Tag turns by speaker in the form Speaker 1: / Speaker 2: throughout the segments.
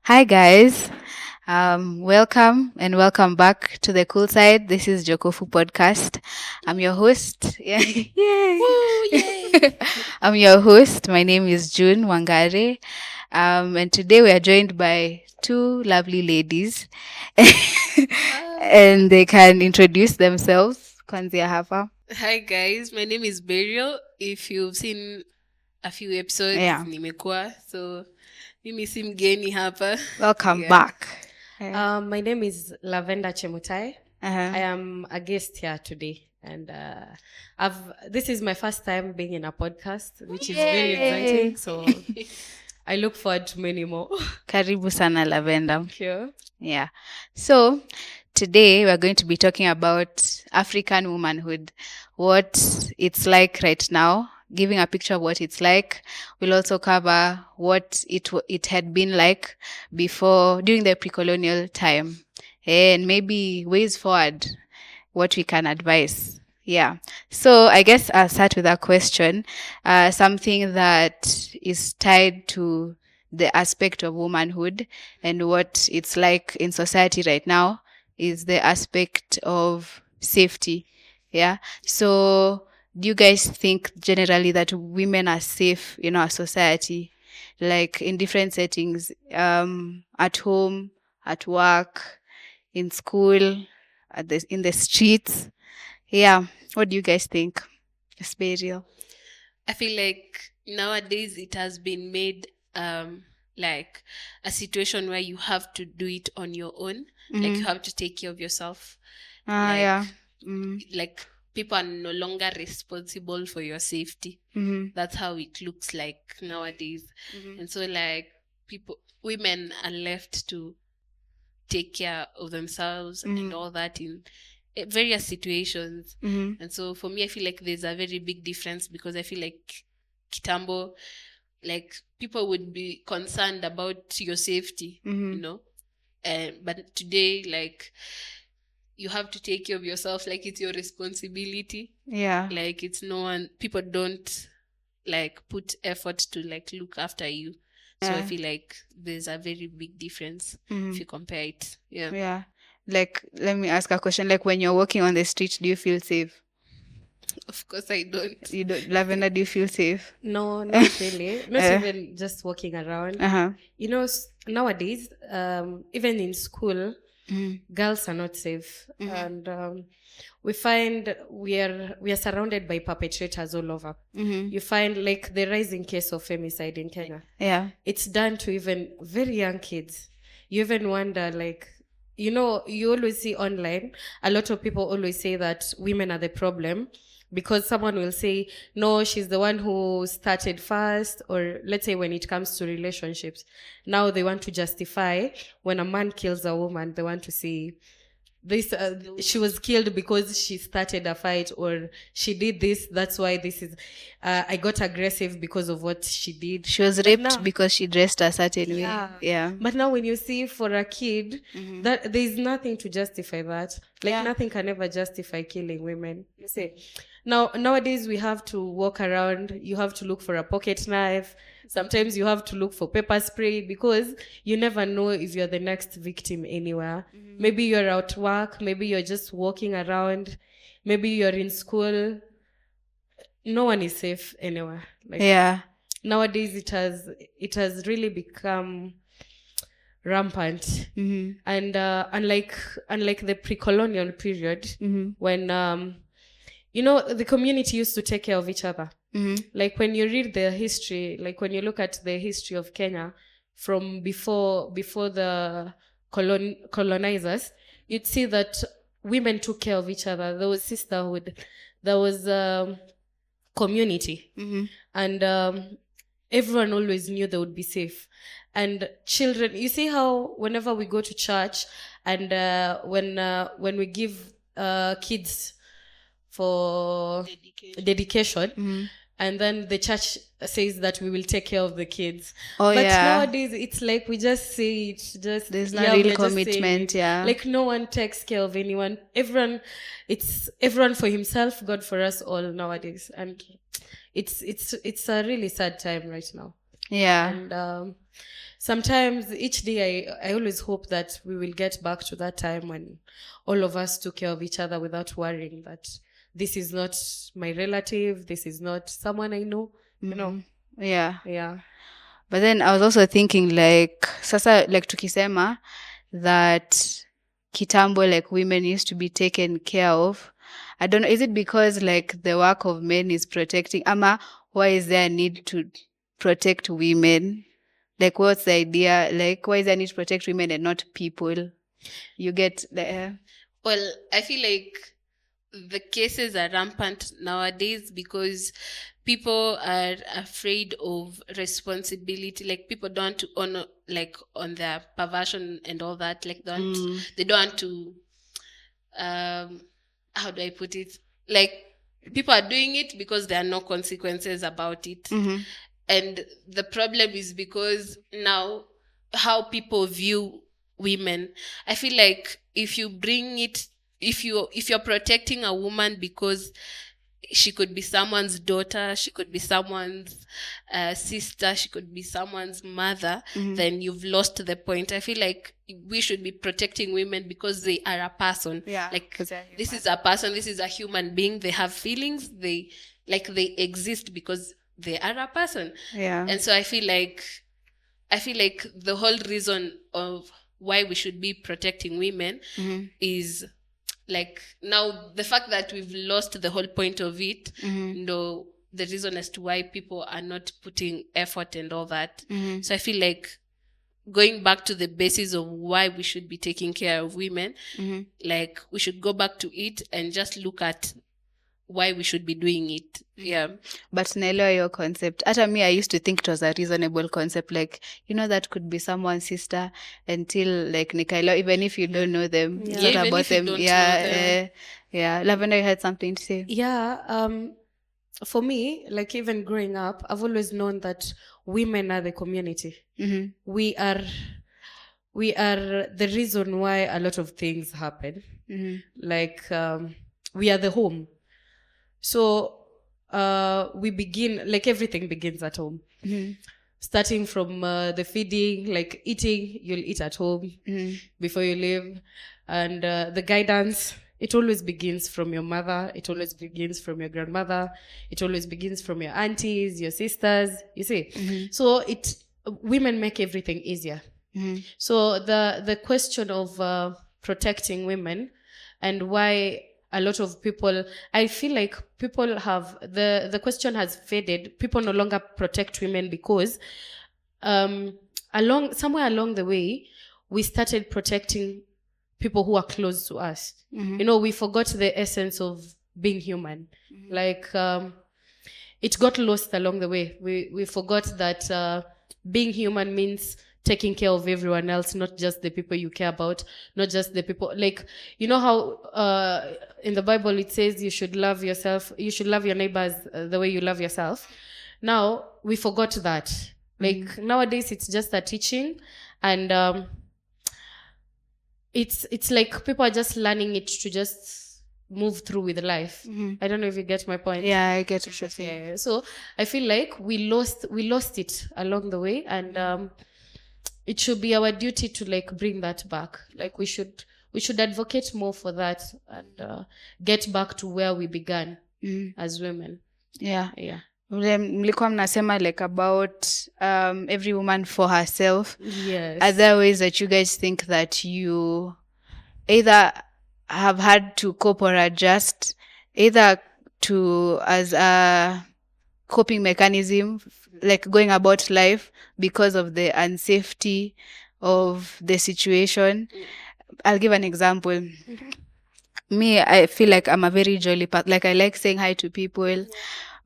Speaker 1: Hi guys. Welcome and welcome back to the cool side. This is Jokofu Podcast. I'm your host. Yeah. Yay.
Speaker 2: Woo, yay!
Speaker 1: I'm your host. My name is June Wangare. And today we are joined by two lovely ladies.
Speaker 2: Um,
Speaker 1: And they can introduce themselves. Kwanzia hapa.
Speaker 2: Hi guys, my name is Beryl. If you've seen a few episodes,
Speaker 1: Yeah.
Speaker 2: nimekuwa. So, mimi si mgeni hapa.
Speaker 1: Welcome
Speaker 2: Yeah.
Speaker 1: back.
Speaker 3: My name is Lavender Chemutai.
Speaker 1: Uh-huh.
Speaker 3: I am a guest here today, and this is my first time being in a podcast, which is very exciting. So I look forward to many more.
Speaker 1: Karibu sana Lavender.
Speaker 3: Here.
Speaker 1: Yeah. So today we're going to be talking about African womanhood, what it's like right now, giving a picture of what it's like. We'll also cover what it had been like before, during the pre-colonial time, and maybe ways forward, what we can advise. Yeah. So I guess I'll start with a question, something that is tied to the aspect of womanhood and what it's like in society right now is the aspect of safety. Yeah. So do you guys think generally that women are safe in our society, like in different settings, at home, at work, in school, in the streets? Yeah. What do you guys think? It's Beryl.
Speaker 2: I feel like nowadays it has been made like a situation where you have to do it on your own. Like you have to take care of yourself. like,
Speaker 1: Yeah.
Speaker 2: Like people are no longer responsible for your safety. That's how it looks like nowadays. And so like women are left to take care of themselves and all that in various situations. And so for me, I feel like there's a very big difference because I feel like kitambo, like people would be concerned about your safety, but today, like, you have to take care of yourself, like it's your responsibility.
Speaker 1: Yeah.
Speaker 2: Like it's no one, people don't like put effort to like look after you. So I
Speaker 1: Yeah.
Speaker 2: feel like there's a very big difference if you compare it. Yeah.
Speaker 1: Yeah. Like, let me ask a question. Like, when you're walking on the street, do you feel safe?
Speaker 2: Of course I don't.
Speaker 1: You don't, Lavender, do you feel safe?
Speaker 3: No, not really. Not even just walking around.
Speaker 1: Uh-huh.
Speaker 3: Nowadays, even in school, girls are not safe, and we find we are surrounded by perpetrators all over. You find like the rising case of femicide in Kenya.
Speaker 1: Yeah.
Speaker 3: It's done to even very young kids. You even wonder, like, you always see online, a lot of people always say that women are the problem because someone will say, no, she's the one who started first. Or let's say when it comes to relationships, now they want to justify when a man kills a woman, they want to say, this she was killed because she started a fight, or she did this, that's why this is I got aggressive because of what she did.
Speaker 1: She was raped because she dressed a certain way. Yeah.
Speaker 3: But now when you see for a kid, that there's nothing to justify that. Like nothing can ever justify killing women. You see, nowadays we have to walk around, you have to look for a pocket knife. Sometimes you have to look for pepper spray because you never know if you're the next victim anywhere. Maybe you're at work, maybe you're just walking around, maybe you're in school. No one is safe anywhere. Like,
Speaker 1: Yeah.
Speaker 3: nowadays it has really become rampant. And unlike the pre-colonial period, when the community used to take care of each other. Like when you read the history, like when you look at the history of Kenya from before the colonizers, you'd see that women took care of each other. There was sisterhood, there was community, and everyone always knew they would be safe. And children, you see how whenever we go to church and when we give kids for dedication, and then the church says that we will take care of the kids. But nowadays it's like we just say it, just
Speaker 1: there's no real
Speaker 3: we're just
Speaker 1: commitment.
Speaker 3: saying it.
Speaker 1: Yeah.
Speaker 3: Like no one takes care of anyone. It's everyone for himself, God for us all nowadays. And it's a really sad time right now.
Speaker 1: Yeah.
Speaker 3: And sometimes each day I always hope that we will get back to that time when all of us took care of each other without worrying that this is not my relative, this is not someone I know, you know.
Speaker 1: Yeah.
Speaker 3: Yeah.
Speaker 1: But then I was also thinking like sasa like tukisema that kitambo like women used to be taken care of. I don't know, is it because like the work of men is protecting ama why is there a need to protect women? Like what's the idea? Like why is there a need to protect women and not people? You get the
Speaker 2: Well, I feel like the cases are rampant nowadays because people are afraid of responsibility. Like people don't want to honor like on their perversion and all that. Like they don't want to how do I put it? Like people are doing it because there are no consequences about it. And the problem is because now how people view women. I feel like if you bring it, if you're protecting a woman because she could be someone's daughter, she could be someone's sister, she could be someone's mother, then you've lost the point. I feel like we should be protecting women because they are a person.
Speaker 1: Yeah,
Speaker 2: like
Speaker 1: 'cause they're
Speaker 2: this is a person, this is a human being, they have feelings, they exist because they are a person.
Speaker 1: yeah.
Speaker 2: And so I feel like the whole reason of why we should be protecting women is like now the fact that we've lost the whole point of it, the reason as to why people are not putting effort and all that. So I feel like going back to the basis of why we should be taking care of women, like we should go back to it and just look at why we should be doing it. Yeah.
Speaker 1: But naelewa your concept. Hata me, I used to think it was a reasonable concept. Like, you know, that could be someone's sister until like nikaelewa, even if you don't know them. It's not
Speaker 2: even
Speaker 1: about
Speaker 2: if you
Speaker 1: them.
Speaker 2: don't know
Speaker 1: Yeah.
Speaker 2: them.
Speaker 1: Yeah. Lavender, you had something to say?
Speaker 3: Yeah. For me, like even growing up, I've always known that women are the community. We are the reason why a lot of things happen. Like we are the home. So we begin, like everything begins at home. Starting from the feeding, like eating, you'll eat at home before you leave. And the guidance, it always begins from your mother. It always begins from your grandmother. It always begins from your aunties, your sisters, you see. So women make everything easier. So the question of protecting women and why a lot of people, I feel like people have, the question has faded. People no longer protect women because somewhere along the way, we started protecting people who are close to us. You know, we forgot the essence of being human. Like, it got lost along the way. We forgot that being human means taking care of everyone else, not just the people you care about, not just the people, like, you know how in the Bible it says you should love yourself, you should love your neighbors the way you love yourself. Now we forgot that. Like nowadays it's just a teaching, and it's like people are just learning it to just move through with life. I don't know if you get my point.
Speaker 1: Yeah, I get what you're saying.
Speaker 3: Yeah. So I feel like we lost it along the way, and it should be our duty to like bring that back. Like we should advocate more for that and get back to where we began as women.
Speaker 1: Yeah. Mlikuwa mnasema like about every woman for herself.
Speaker 3: Yes.
Speaker 1: Are there ways that you guys think that you either have had to cope or adjust, either to as a coping mechanism, like going about life because of the unsafety of the situation? I'll give an example. Me, I feel like I'm a very jolly person. Like I like saying hi to people.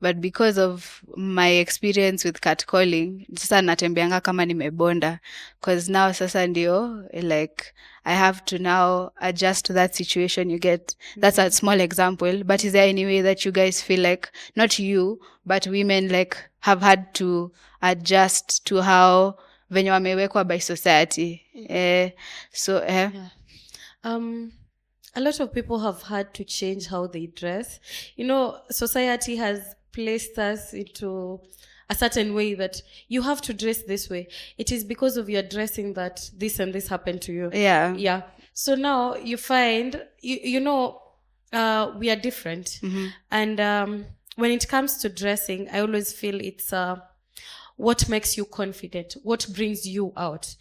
Speaker 1: But because of my experience with catcalling, sasa natembeanga kama nimebonda. Because now sasa ndio, like, I have to now adjust to that situation you get. That's a small example. But is there any way that you guys feel like, not you, but women like have had to adjust to how venye wamewekwa by society?
Speaker 3: A lot of people have had to change how they dress. You know, society has placed us into a certain way that you have to dress this way. It is because of your dressing that this and this happened to you. Yeah. So now you find, we are different. And when it comes to dressing, I always feel it's what makes you confident, what brings you out.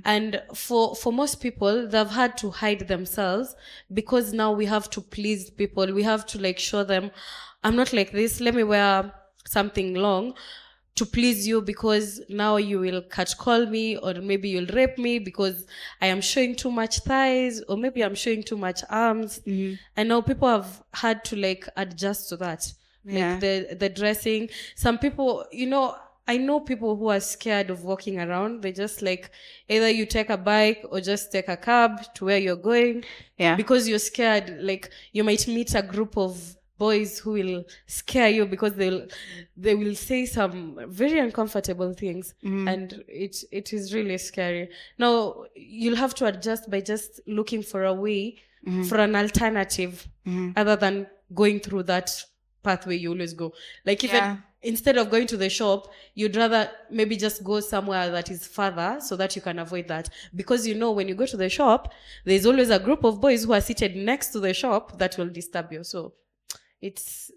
Speaker 3: And for most people, they've had to hide themselves because now we have to please people. We have to like show them, I'm not like this, let me wear something long to please you, because now you will catcall me, or maybe you'll rape me because I am showing too much thighs, or maybe I'm showing too much arms. And now people have had to like adjust to that. Like the dressing. Some people, I know people who are scared of walking around. They just like, either you take a bike or just take a cab to where you're going. Because you're scared. Like, you might meet a group of boys who will scare you because they will say some very uncomfortable things. And it is really scary. Now, you'll have to adjust by just looking for a way, for an alternative, other than going through that pathway you always go. Like, even instead of going to the shop, you'd rather maybe just go somewhere that is further so that you can avoid that. Because when you go to the shop, there's always a group of boys who are seated next to the shop that will disturb you. So it's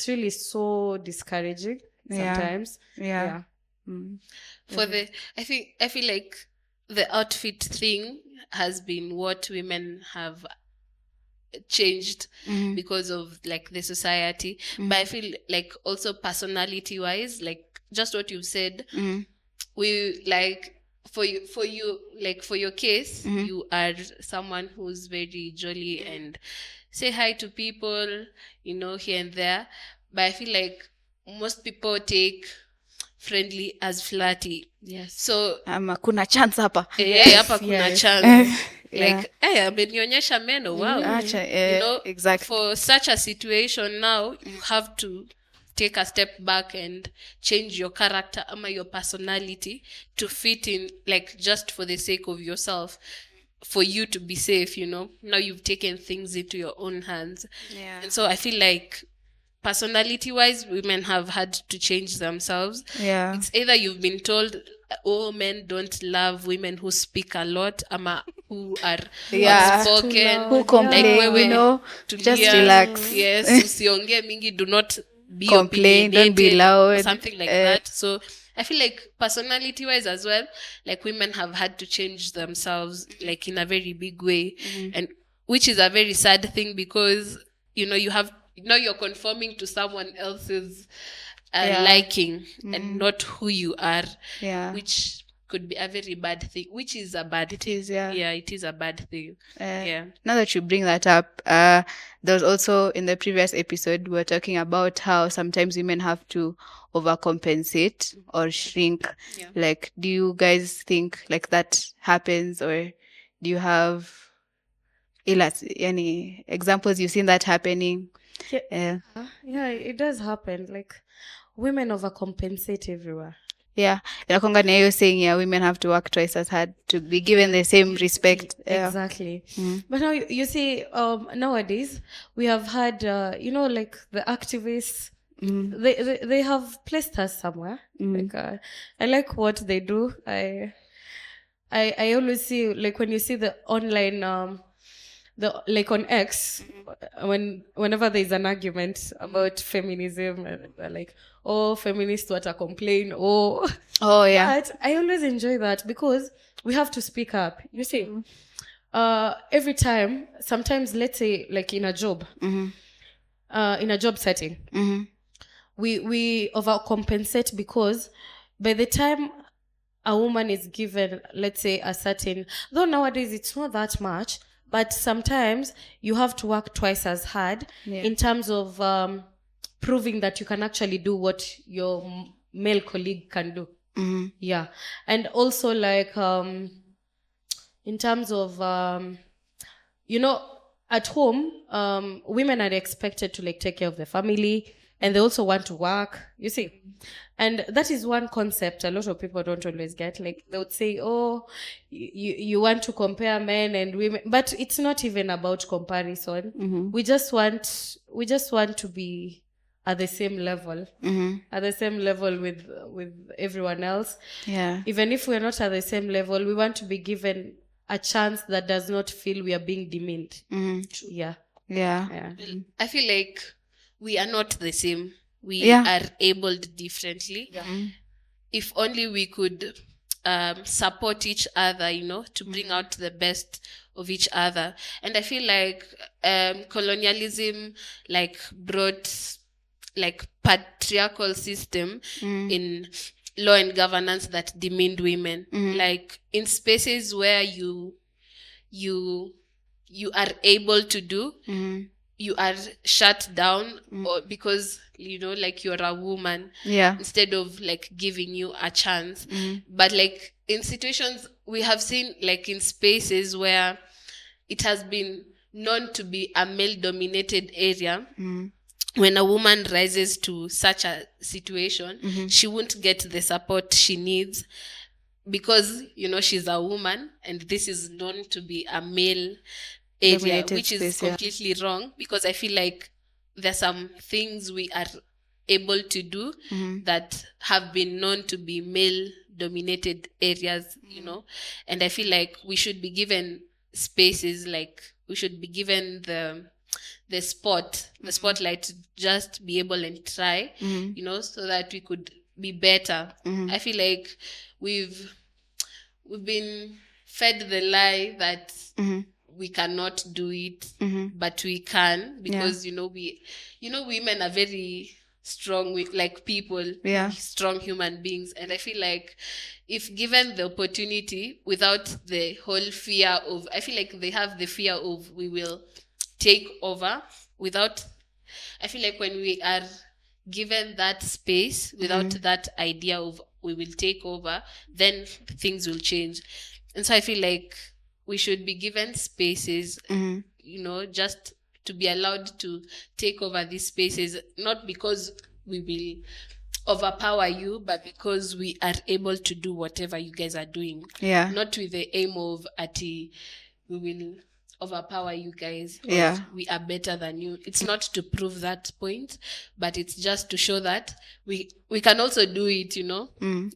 Speaker 3: really so discouraging sometimes.
Speaker 2: I feel like the outfit thing has been what women have changed because of like the society. But I feel like also personality wise, like just what you said, we like for you like for your case, you are someone who's very jolly and say hi to people, here and there. But I feel like most people take friendly as flirty. So
Speaker 1: kuna chance hapa.
Speaker 2: Hapa kuna chance. Like, amenionyesha meno, wow.
Speaker 1: Exactly.
Speaker 2: For such a situation now, you have to take a step back and change your character or your personality to fit in, like, just for the sake of yourself, for you to be safe. Now you've taken things into your own hands. And so I feel like personality wise, women have had to change themselves. It's either you've been told, men don't love women who speak a lot, who are outspoken,
Speaker 1: who complain, just relax.
Speaker 2: Yes, usionge mingi, do not be
Speaker 1: complain, don't be loud,
Speaker 2: something like that. So I feel like personality wise as well, like women have had to change themselves, like in a very big way, and which is a very sad thing, because you have you're conforming to someone else's liking and not who you are, which could be a very bad thing, which is a bad
Speaker 1: it
Speaker 2: thing.
Speaker 1: is
Speaker 2: It is a bad thing.
Speaker 1: Now that you bring that up, there was also in the previous episode we were talking about how sometimes women have to overcompensate or shrink. Like, do you guys think like that happens, or do you have any examples you've seen that happening?
Speaker 3: It does happen. Like, women overcompensate everywhere.
Speaker 1: Inakwanga na hiyo saying women have to work twice as hard to be given the same respect.
Speaker 3: Exactly. But now you see, nowadays we have had like the activists, they have placed us somewhere. Like, I like what they do. I always see, like, when you see the online like on X, whenever there's an argument about feminism, they're like, feminists wata complain, But I always enjoy that because we have to speak up. You see, every time, sometimes, let's say, like in a job, in a job setting, we overcompensate, because by the time a woman is given, let's say, a certain, though nowadays it's not that much, but sometimes you have to work twice as hard in terms of proving that you can actually do what your male colleague can do. And also, like, in terms of at home, women are expected to like take care of the family, and they also want to work, you see. And that is one concept a lot of people don't always get. Like, they would say, you want to compare men and women, but it's not even about comparison. We just want to be at the same level, with everyone else.
Speaker 1: Yeah.
Speaker 3: Even if we're not at the same level, we want to be given a chance that does not feel we are being demeaned. Yeah.
Speaker 2: I feel like we are not the same. We
Speaker 1: Yeah.
Speaker 2: are abled differently. If only we could support each other, to bring out the best of each other. And I feel like colonialism brought patriarchal system in law and governance that demeaned women. Like in spaces where you are able to do, you are shut down, or because you're a woman, instead of giving you a chance. But in situations we have seen, in spaces where it has been known to be a male dominated area, when a woman rises to such a situation, she won't get the support she needs, because she's a woman and this is known to be a male area,
Speaker 1: Dominated
Speaker 2: which is
Speaker 1: space,
Speaker 2: completely wrong, because I feel like there's some things we are able to do that have been known to be male dominated areas, and I feel like we should be given spaces, we should be given the spotlight to just be able and try, so that we could be better. I feel like we've been fed the lie that we cannot do it, but we can, because women are very strong, people, strong human beings. And I feel like if given the opportunity, without the whole fear of, I feel like they have the fear of we will take over, I feel like when we are given that space, without that idea of we will take over, then things will change. And so I feel like we should be given spaces, just to be allowed to take over these spaces, not because we will overpower you, but because we are able to do whatever you guys are doing.
Speaker 1: Yeah.
Speaker 2: Not with the aim of we will overpower you guys, or
Speaker 1: Yeah.
Speaker 2: we are better than you. It's not to prove that point, but it's just to show that we can also do it,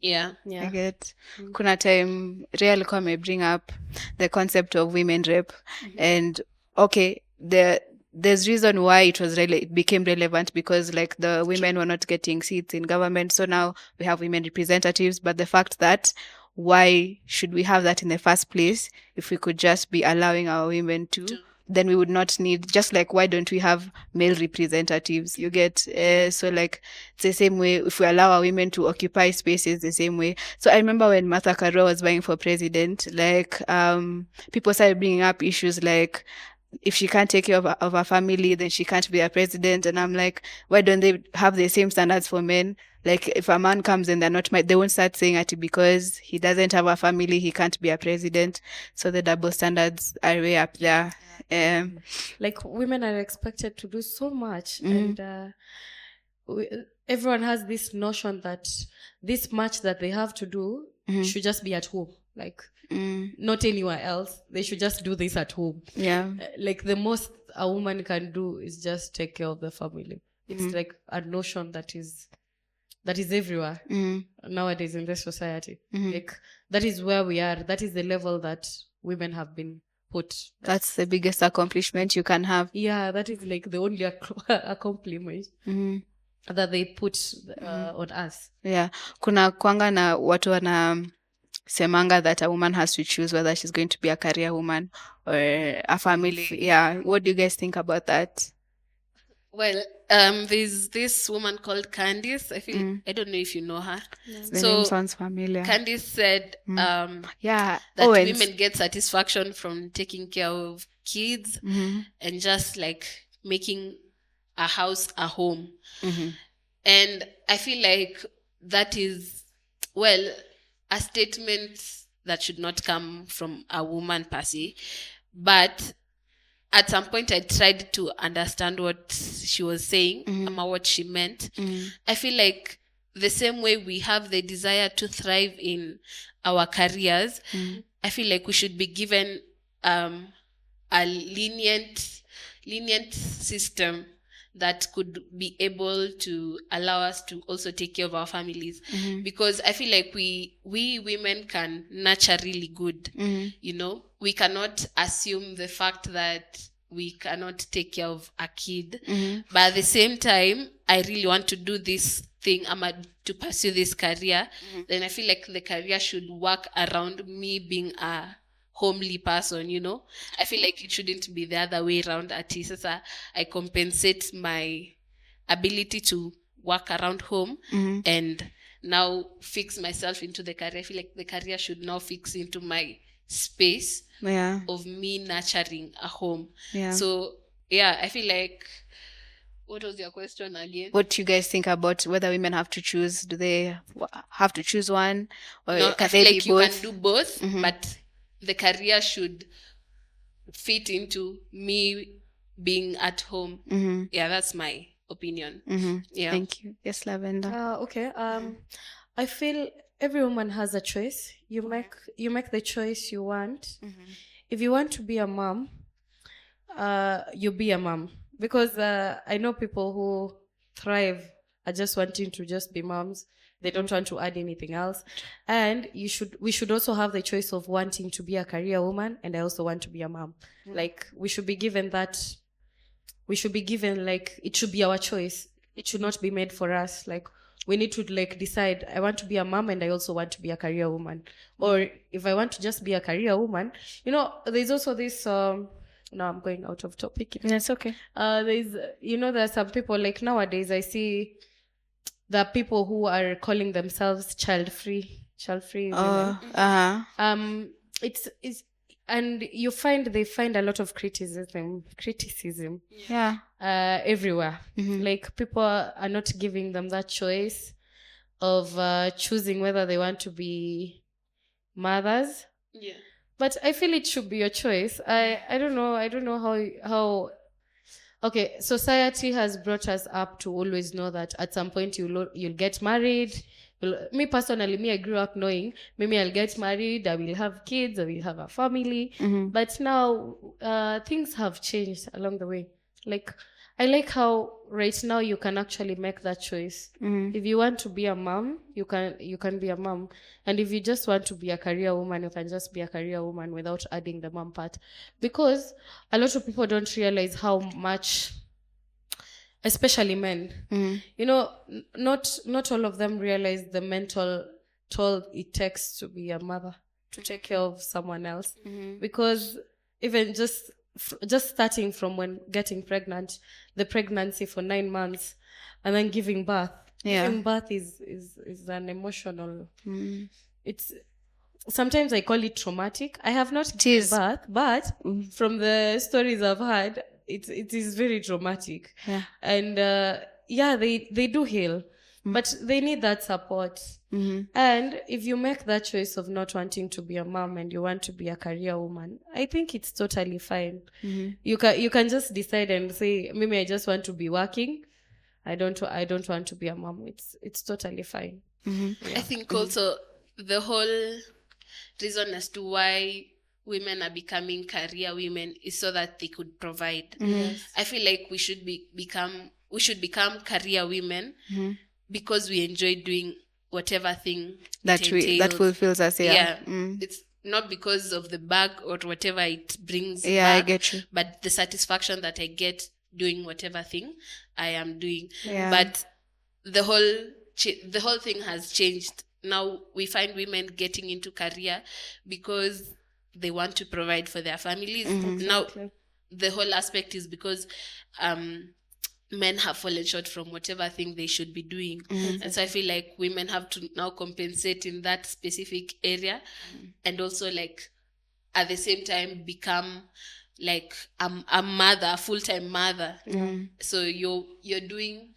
Speaker 2: Yeah.
Speaker 1: I get. Kuna time Ria alikuwa bring up the concept of women rep, and okay, there's reason why it became relevant, because the women were not getting seats in government, so now we have women representatives. But the fact that, why should we have that in the first place if we could just be allowing our women to? Then we would not need, just why don't we have male representatives? You get, so it's the same way if we allow our women to occupy spaces the same way. So I remember when Martha Karua was vying for president, people started bringing up issues if she can't take care of her family, then she can't be a president. And I'm like, why don't they have the same standards for men? If a man comes and they won't start saying that because he doesn't have a family, he can't be a president. So the double standards are way up there.
Speaker 3: Women are expected to do so much, and everyone has this notion that this much that they have to do should just be at home, not anywhere else. They should just do this at home.
Speaker 1: Yeah.
Speaker 3: The most a woman can do is just take care of the family. It's a notion that is everywhere nowadays in this society. That is where we are. That is the level that women have been put.
Speaker 1: That's the biggest accomplishment you can have.
Speaker 3: Yeah, that is the only accomplishment that they put on us.
Speaker 1: Yeah. Kuna kwanga na watu semanga that a woman has to choose whether she's going to be a career woman or a family. Yeah. What do you guys think about that?
Speaker 2: Well, there's this woman called Candice. I don't know if you know her.
Speaker 1: The name sounds familiar.
Speaker 2: Candice said
Speaker 1: that
Speaker 2: women get satisfaction from taking care of kids and just making a house a home. And I feel like that is, a statement that should not come from a woman per se. But at some point I tried to understand what she was saying, what she meant. I feel like the same way we have the desire to thrive in our careers, I feel like we should be given a lenient system that could be able to allow us to also take care of our families. Because I feel like we women can nurture really good. You know, we cannot assume the fact that we cannot take care of a kid, but at the same time, I really want to do this thing, to pursue this career, then I feel like the career should work around me being a homely person, you know. I feel like it shouldn't be the other way around. At least I compensate my ability to work around home and now fix myself into the career. I feel like the career should now fix into my space of me nurturing a home. So yeah, I feel like, what was your question again?
Speaker 1: What do you guys think about whether women have to choose? Do they have to choose one, or
Speaker 2: No,
Speaker 1: can
Speaker 2: I feel
Speaker 1: they
Speaker 2: like
Speaker 1: be
Speaker 2: you
Speaker 1: both?
Speaker 2: can do both, but the career should fit into me being at home. Yeah, that's my opinion. Yeah.
Speaker 1: Thank you. Yes, Lavender.
Speaker 3: Okay. I feel every woman has a choice. You make the choice you want. If you want to be a mom, you be a mom. Because I know people who thrive are just wanting to just be moms. They don't want to add anything else. And we should also have the choice of wanting to be a career woman, and I also want to be a mom. Like, we should be given like, it should be our choice. It should not be made for us. Like, we need to like decide, I want to be a mom and I also want to be a career woman. Or if I want to just be a career woman, you know, there's also this no, I'm going out of topic.
Speaker 1: That's okay.
Speaker 3: There's, you know, there are some people, like nowadays I see the people who are calling themselves child-free women. It's and you find they find a lot of criticism everywhere. Like, people are not giving them that choice of choosing whether they want to be mothers.
Speaker 2: Yeah.
Speaker 3: But I feel it should be your choice. I don't know how okay, society has brought us up to always know that at some point you'll get married. Me personally, I grew up knowing maybe I'll get married, I will have kids, I will have a family. But now things have changed along the way. Like, I like how right now you can actually make that choice. If you want to be a mom, you can be a mom. And if you just want to be a career woman, you can just be a career woman without adding the mom part. Because a lot of people don't realize how much, especially men, you know, not all of them realize the mental toll it takes to be a mother, to take care of someone else. Because even just starting from when getting pregnant, the pregnancy for 9 months, and then giving birth. Giving birth is an emotional. It's, sometimes I call it traumatic. I have not given birth, but from the stories I've heard, it is very traumatic. And they do heal, but they need that support. And if you make that choice of not wanting to be a mom and you want to be a career woman, I think it's totally fine. You can just decide and say, maybe I just want to be working. I don't want to be a mom. It's totally fine.
Speaker 2: I think also the whole reason as to why women are becoming career women is so that they could provide. I feel like we should become career women because we enjoy doing whatever thing
Speaker 1: that fulfills us.
Speaker 2: It's not because of the bag or whatever it brings back,
Speaker 1: I get you,
Speaker 2: but the satisfaction that I get doing whatever thing I am doing. But the whole thing has changed. Now we find women getting into career because they want to provide for their families. Now the whole aspect is because men have fallen short from whatever thing they should be doing. And so I feel like women have to now compensate in that specific area, and also like at the same time become like a mother, a full-time mother. So you're doing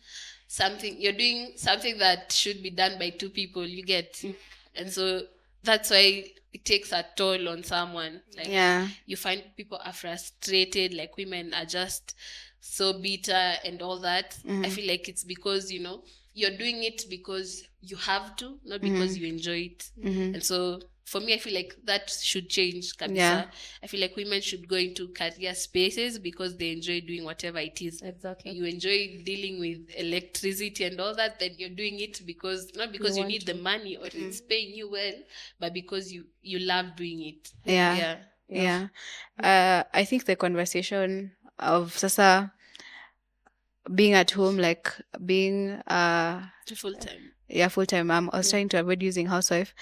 Speaker 2: something that should be done by two people, you get. And so that's why it takes a toll on someone. Like, you find people are frustrated, like women are just so bitter and all that. I feel like it's because, you know, you're doing it because you have to, not because you enjoy it. And so for me, I feel like that should change kabisa.
Speaker 1: Yeah.
Speaker 2: I feel like women should go into career spaces because they enjoy doing whatever it is.
Speaker 3: Exactly.
Speaker 2: You enjoy dealing with electricity and all that, then you're doing it because not because you
Speaker 3: want
Speaker 2: need the money or it's paying you well, but because you love doing it.
Speaker 1: Yeah.
Speaker 2: Yeah.
Speaker 1: Yeah. I think the conversation of sasa being at home, like being full-time mom. I was trying to avoid using housewife.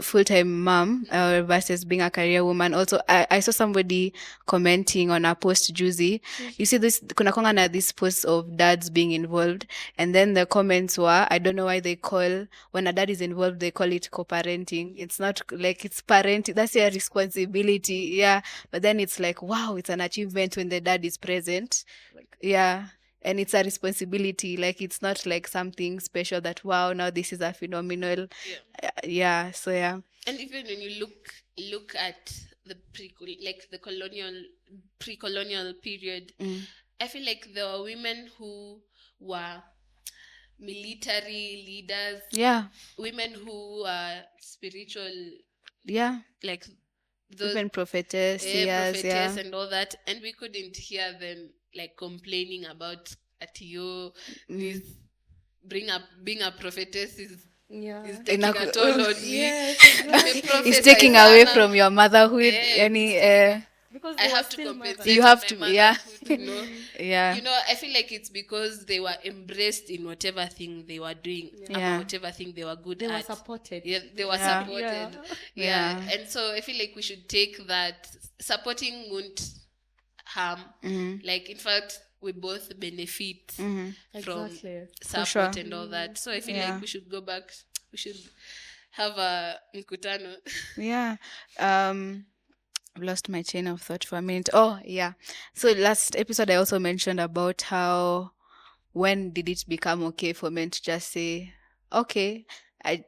Speaker 1: Full-time mom versus being a career woman. Also, I saw somebody commenting on a post juicy. You see this kuna kwanga na this post of dads being involved, and then the comments were, I don't know why they call, when a dad is involved, they call it co-parenting. It's not like it's parenting. That's your responsibility. Yeah. But then it's like, wow, it's an achievement when the dad is present. Yeah. And it's a responsibility. Like, it's not like something special that, wow, now this is a phenomenal. Yeah. So, yeah.
Speaker 2: And even when you look at the pre-colonial period, I feel like there were women who were military leaders.
Speaker 1: Yeah.
Speaker 2: Women who are spiritual.
Speaker 1: Yeah.
Speaker 2: Like those
Speaker 1: even prophetess,
Speaker 2: prophetess and all that, and we couldn't hear them like complaining about this being a prophetess is taking a toll on me.
Speaker 1: It's taking away from your motherhood.
Speaker 2: Because I have to compensate.
Speaker 1: You have to,
Speaker 2: You know, I feel like it's because they were embraced in whatever thing they were doing, whatever thing they were good at.
Speaker 3: They were supported.
Speaker 2: Yeah, they were supported. Yeah. And so I feel like we should take that. Supporting won't harm. Like, in fact, we both benefit from support and all that. So I feel like we should go back. We should have a mkutano.
Speaker 1: Yeah. I've lost my chain of thought for a minute. Oh, yeah. So last episode, I also mentioned about how, when did it become okay for men to just say, okay, I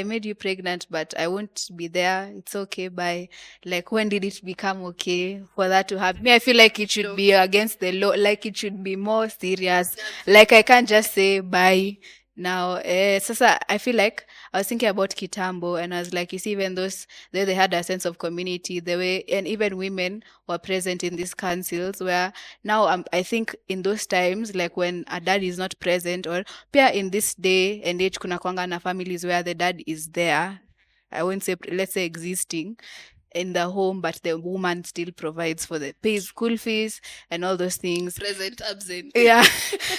Speaker 1: made you pregnant, but I won't be there. It's okay. Bye. Like, when did it become okay for that to happen? Me, I feel like it should be against the law. Like, it should be more serious. Like, I can't just say bye now. Sasa, I feel like I was thinking about Kitambo, and I was like, you see, even those, they had a sense of community, the way, and even women were present in these councils, where now I think in those times, like when a dad is not present, or pia in this day and age, kuna kwanga na families where the dad is there. I won't say, let's say, existing in the home, but the woman still provides for the pays school fees and all those things.
Speaker 2: Present, absent.
Speaker 1: Yeah.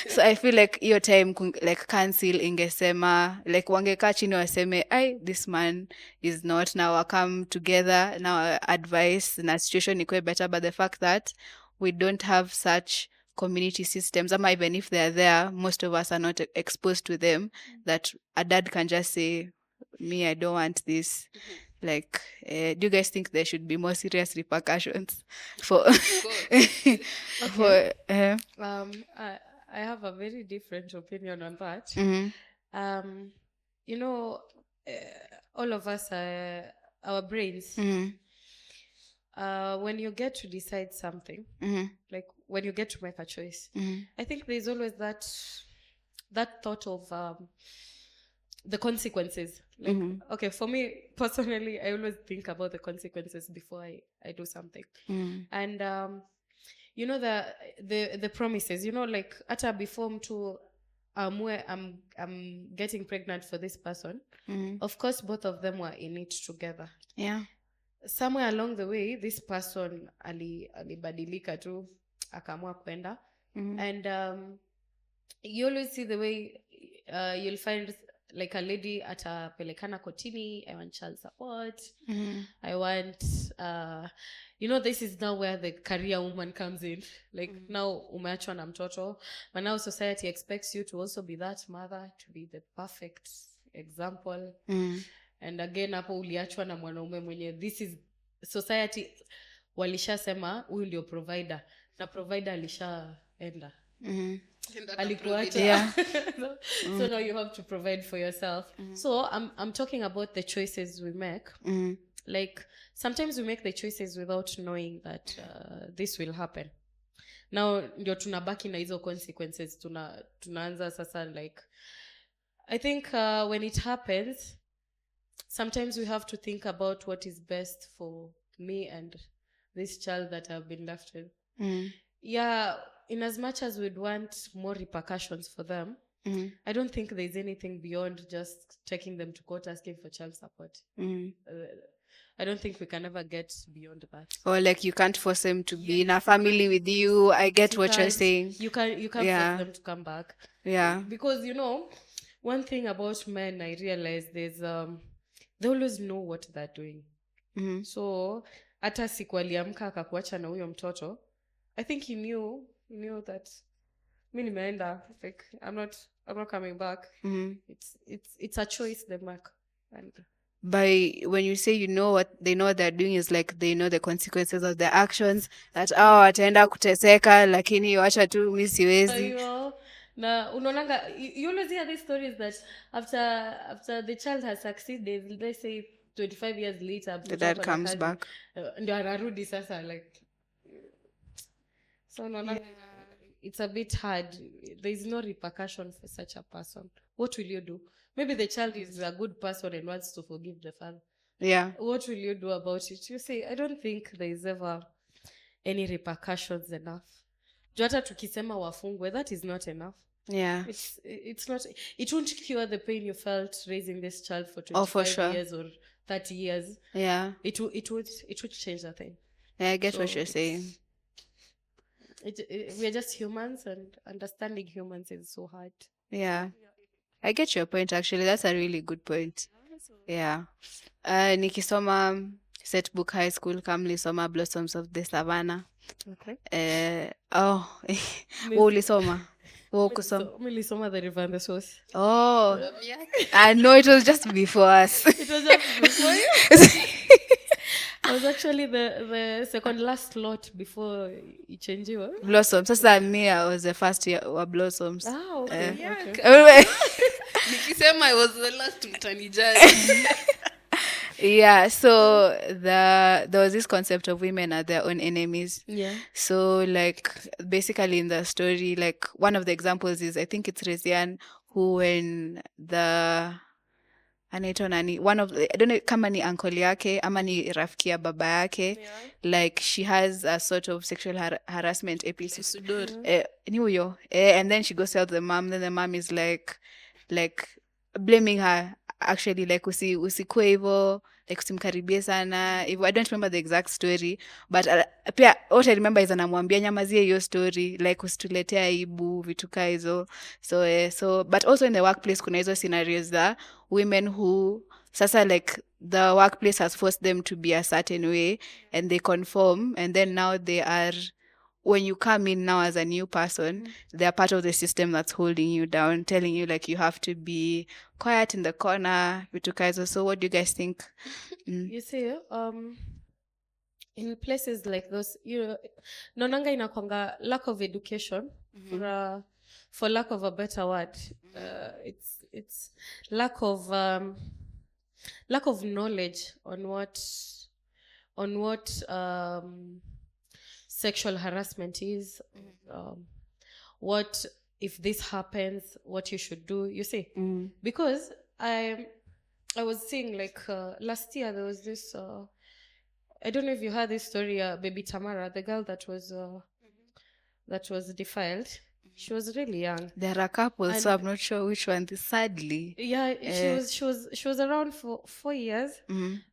Speaker 1: So I feel like your time, like, council ingesema, like, wangekaa chini waseme, this man is not, now I come together, now advice na situation ikwe better. But the fact that we don't have such community systems, even if they're there, most of us are not exposed to them, that a dad can just say, me, I don't want this. Like, do you guys think there should be more serious repercussions for
Speaker 3: I have a very different opinion on that. You know, all of us, our brains, when you get to decide something, like when you get to make a choice, I think there's always that thought of the consequences. Like, okay, for me personally, I always think about the consequences before I do something. And you know, the promises, you know, like ata before mtu amue I'm getting pregnant for this person, of course both of them were in it together.
Speaker 1: Yeah.
Speaker 3: Somewhere along the way, this person alibadilika tu akamua kwenda. And you always see the way you'll find, like, a lady atapelekana kotini, I want child support, I want you know, this is now where the career woman comes in. Like, now umeachwa na mtoto, but now society expects you to also be that mother, to be the perfect example. And again, hapo uliachwa na mwanaume mwenye, this is society walishasema huyu ndio provider, na provider alishaenda.
Speaker 1: Yeah.
Speaker 3: So now you have to provide for yourself. So I'm talking about the choices we make. Like, sometimes we make the choices without knowing that this will happen. Now ndio tunabaki na hizo consequences, tunaanza sasa, like, I think when it happens, sometimes we have to think about what is best for me and this child that I've been left with. Yeah, in as much as we'd want more repercussions for them, I don't think there's anything beyond just taking them to court asking for child support. I don't think we can ever get beyond that.
Speaker 1: Or like you can't force them to be in a family with you. I get what you're saying.
Speaker 3: You can't
Speaker 1: Yeah.
Speaker 3: force them to come back.
Speaker 1: Yeah.
Speaker 3: Because one thing about men I realize there's they always know what they're doing. So hata siku aliamka akakuacha na huyo mtoto, I think he knew that mi nimeenda, like I'm not coming back. It's a choice they make. And
Speaker 1: by when you say they know what they're doing, is like they know the consequences of their actions, that ataenda kuteseka lakini wacha tu mi siwezi.
Speaker 3: Na unaonanga you always hear these stories that after the child has succeeded, let's say 25 years later
Speaker 1: the dad comes back,
Speaker 3: ndio anarudi sasa, like so unaona it's a bit hard. There's no repercussion for such a person. What will you do? Maybe the child is a good person and wants to forgive the father.
Speaker 1: Yeah.
Speaker 3: What will you do about it? You say, I don't think there is ever any repercussions enough. Hata tukisema wafungwe, that is not enough.
Speaker 1: Yeah.
Speaker 3: It's not. It won't cure the pain you felt raising this child for 25 years or 30 years.
Speaker 1: Yeah.
Speaker 3: It would change that thing.
Speaker 1: Yeah, I get what you're saying.
Speaker 3: We are just humans, and understanding humans is so hard.
Speaker 1: Yeah. I get your point, actually. That's a really good point. Yeah. Nikisoma set book high school, kamlisoma Blossoms of the Savannah.
Speaker 3: Okay.
Speaker 1: Ulisoma?
Speaker 3: Milisoma The River and the Source.
Speaker 1: Oh. I know it was just before us.
Speaker 3: It was just before you? I was actually the second last lot before you changed your
Speaker 1: Blossoms. Sasa me, I was the first year of Blossoms.
Speaker 3: Okay.
Speaker 2: Nikisema I was the last mtanijaji.
Speaker 1: Yeah, so there was this concept of women are their own enemies.
Speaker 3: Yeah.
Speaker 1: So like basically in the story, like one of the examples is, I think it's Rezian, who when anaitwa nani, one of I don't know kama ni uncle yake ama ni rafiki ya baba yake, like she has a sort of sexual harassment episode. Ni huyo. And then she goes to tell the mom, then the mom is like blaming her, actually, like usikue hivyo, like usimkaribie sana hivyo. I don't remember the exact story, but pia what I remember is anamwambia nyamazie hiyo story, like usituletea aibu, vitu kaa hizo. So but also in the workplace kuna hizo scenarios that women who sasa like the workplace has forced them to be a certain way and they conform, and then now they are, when you come in now as a new person, they're part of the system that's holding you down, telling you like you have to be quiet in the corner, vitu kaa hizo. So what do you guys think?
Speaker 3: You see, in places like those, naonanga inakwanga lack of education, for lack of a better word. It's lack of knowledge on what sexual harassment is. What if this happens, what you should do, you see. Because I was seeing like last year there was this I don't know if you heard this story, baby Tamara, the girl that was defiled. She was really young.
Speaker 1: There are couples, so I'm not sure which one. Sadly,
Speaker 3: yeah, she was around for 4 years.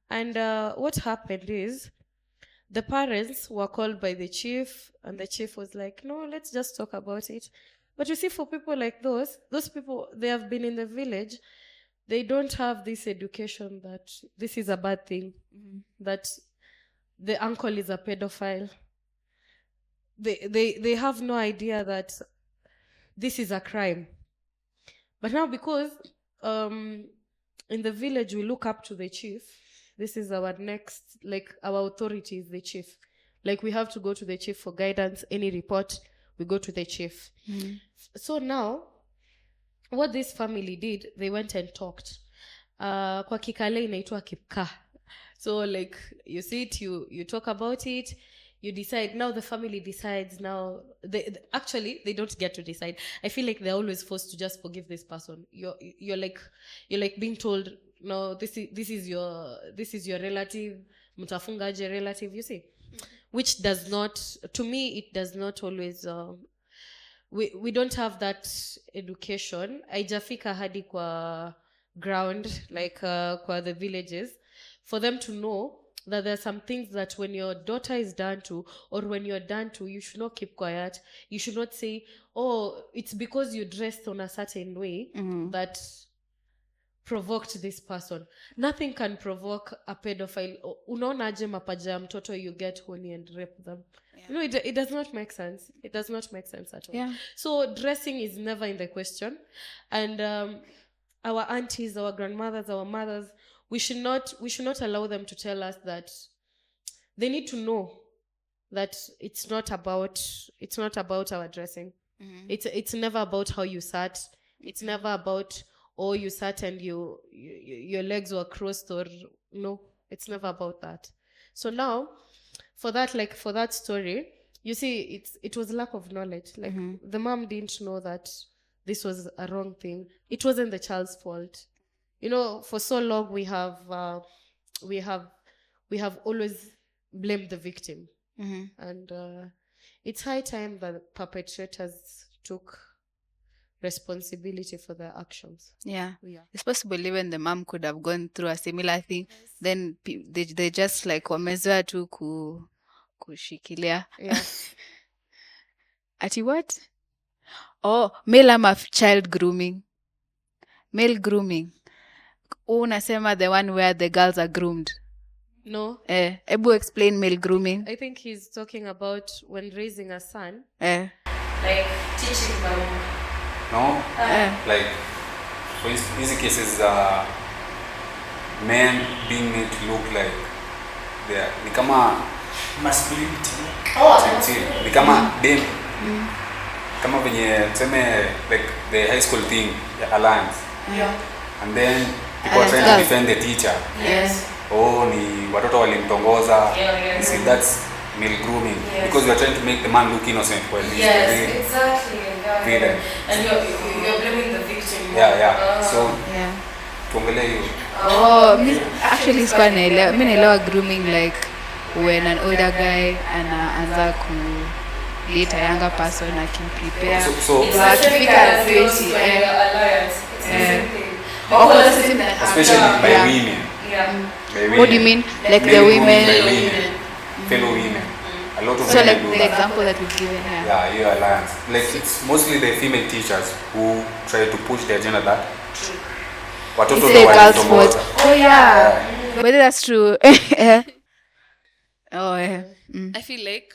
Speaker 3: And what happened is the parents were called by the chief, and the chief was like, no, let's just talk about it. But you see, for people like those people, they have been in the village, they don't have this education that this is a bad thing, that the uncle is a pedophile. They have no idea that this is a crime. But now, because in the village we look up to the chief, this is our next, like our authority is the chief. Like we have to go to the chief for guidance. Any report, we go to the chief. So now, what this family did, they went and talked. Kwa Kikale inaitwa kipka. So like you sit, you talk about it, you decide. Now the family decides. Now actually they don't get to decide. I feel like they're always forced to just forgive this person. You're like being told, no, this is your relative, mtafungaje relative, you see, which does not, to me, it does not always we don't have that education. Haijafika hadi kwa ground, like kwa the villages, for them to know that there are some things that when your daughter is done to, or when you're done to, you should not keep quiet. You should not say, oh, it's because you dressed on a certain way that provoked this person. Nothing can provoke a pedophile. Unaonaje mapaja ya mtoto, you get horny and rape them. No, it does not make sense. It does not make sense at all.
Speaker 1: Yeah.
Speaker 3: So dressing is never in the question. And our aunties, our grandmothers, our mothers, we should not allow them to tell us that they need to know that it's not about our dressing. It's never about how you sat. It's never about, oh, you sat and your legs were crossed, or no, it's never about that. So now, for that story, you see, it was lack of knowledge. Like the mom didn't know that this was a wrong thing. It wasn't the child's fault. You know, for so long we have always blamed the victim, and it's high time that perpetrators took responsibility for their actions.
Speaker 1: Yeah. It's possible even the mom could have gone through a similar thing. Then they just like wamezoea tu kushikilia.
Speaker 3: Yeah.
Speaker 1: Ati what? Oh, male ama child grooming. Male grooming. Unasema the one where the girls are groomed.
Speaker 3: No.
Speaker 1: Ebu explain male grooming.
Speaker 3: I think he's talking about when raising a son.
Speaker 1: Like
Speaker 3: Teaching them.
Speaker 4: No? Like, for easy cases, men being made to look like they are, ni kama
Speaker 5: masculinity.
Speaker 4: ni kama dem. Kama venye tuseme like the high school thing, alliance.
Speaker 3: Yeah.
Speaker 4: And then people are trying to defend the teacher.
Speaker 3: Yes.
Speaker 4: Oh, ni watoto walimtongoza. You see, that's male grooming. Because we are trying to make the man look innocent while he's
Speaker 3: exactly.
Speaker 4: villain.
Speaker 3: And you're blaming the victim.
Speaker 4: So tuongelee hiyo.
Speaker 1: Actually sikuwa naelewa. Mimi naelewa grooming like when an older guy anaanza ku date a younger person, akimprepare.
Speaker 4: So
Speaker 1: akifika 20.
Speaker 4: Especially by women.
Speaker 1: What do you mean? Like the women?
Speaker 4: Fellow women. A lot of
Speaker 1: So
Speaker 4: women
Speaker 1: like
Speaker 4: do
Speaker 1: the
Speaker 4: that.
Speaker 1: example that we've given here.
Speaker 4: Yeah, alliance. Like it's mostly the female teachers who try to push the agenda that watoto
Speaker 1: It's
Speaker 4: ndo
Speaker 1: the girl's
Speaker 4: walitongoza.
Speaker 1: fault. Oh yeah. But that's true.
Speaker 2: I feel like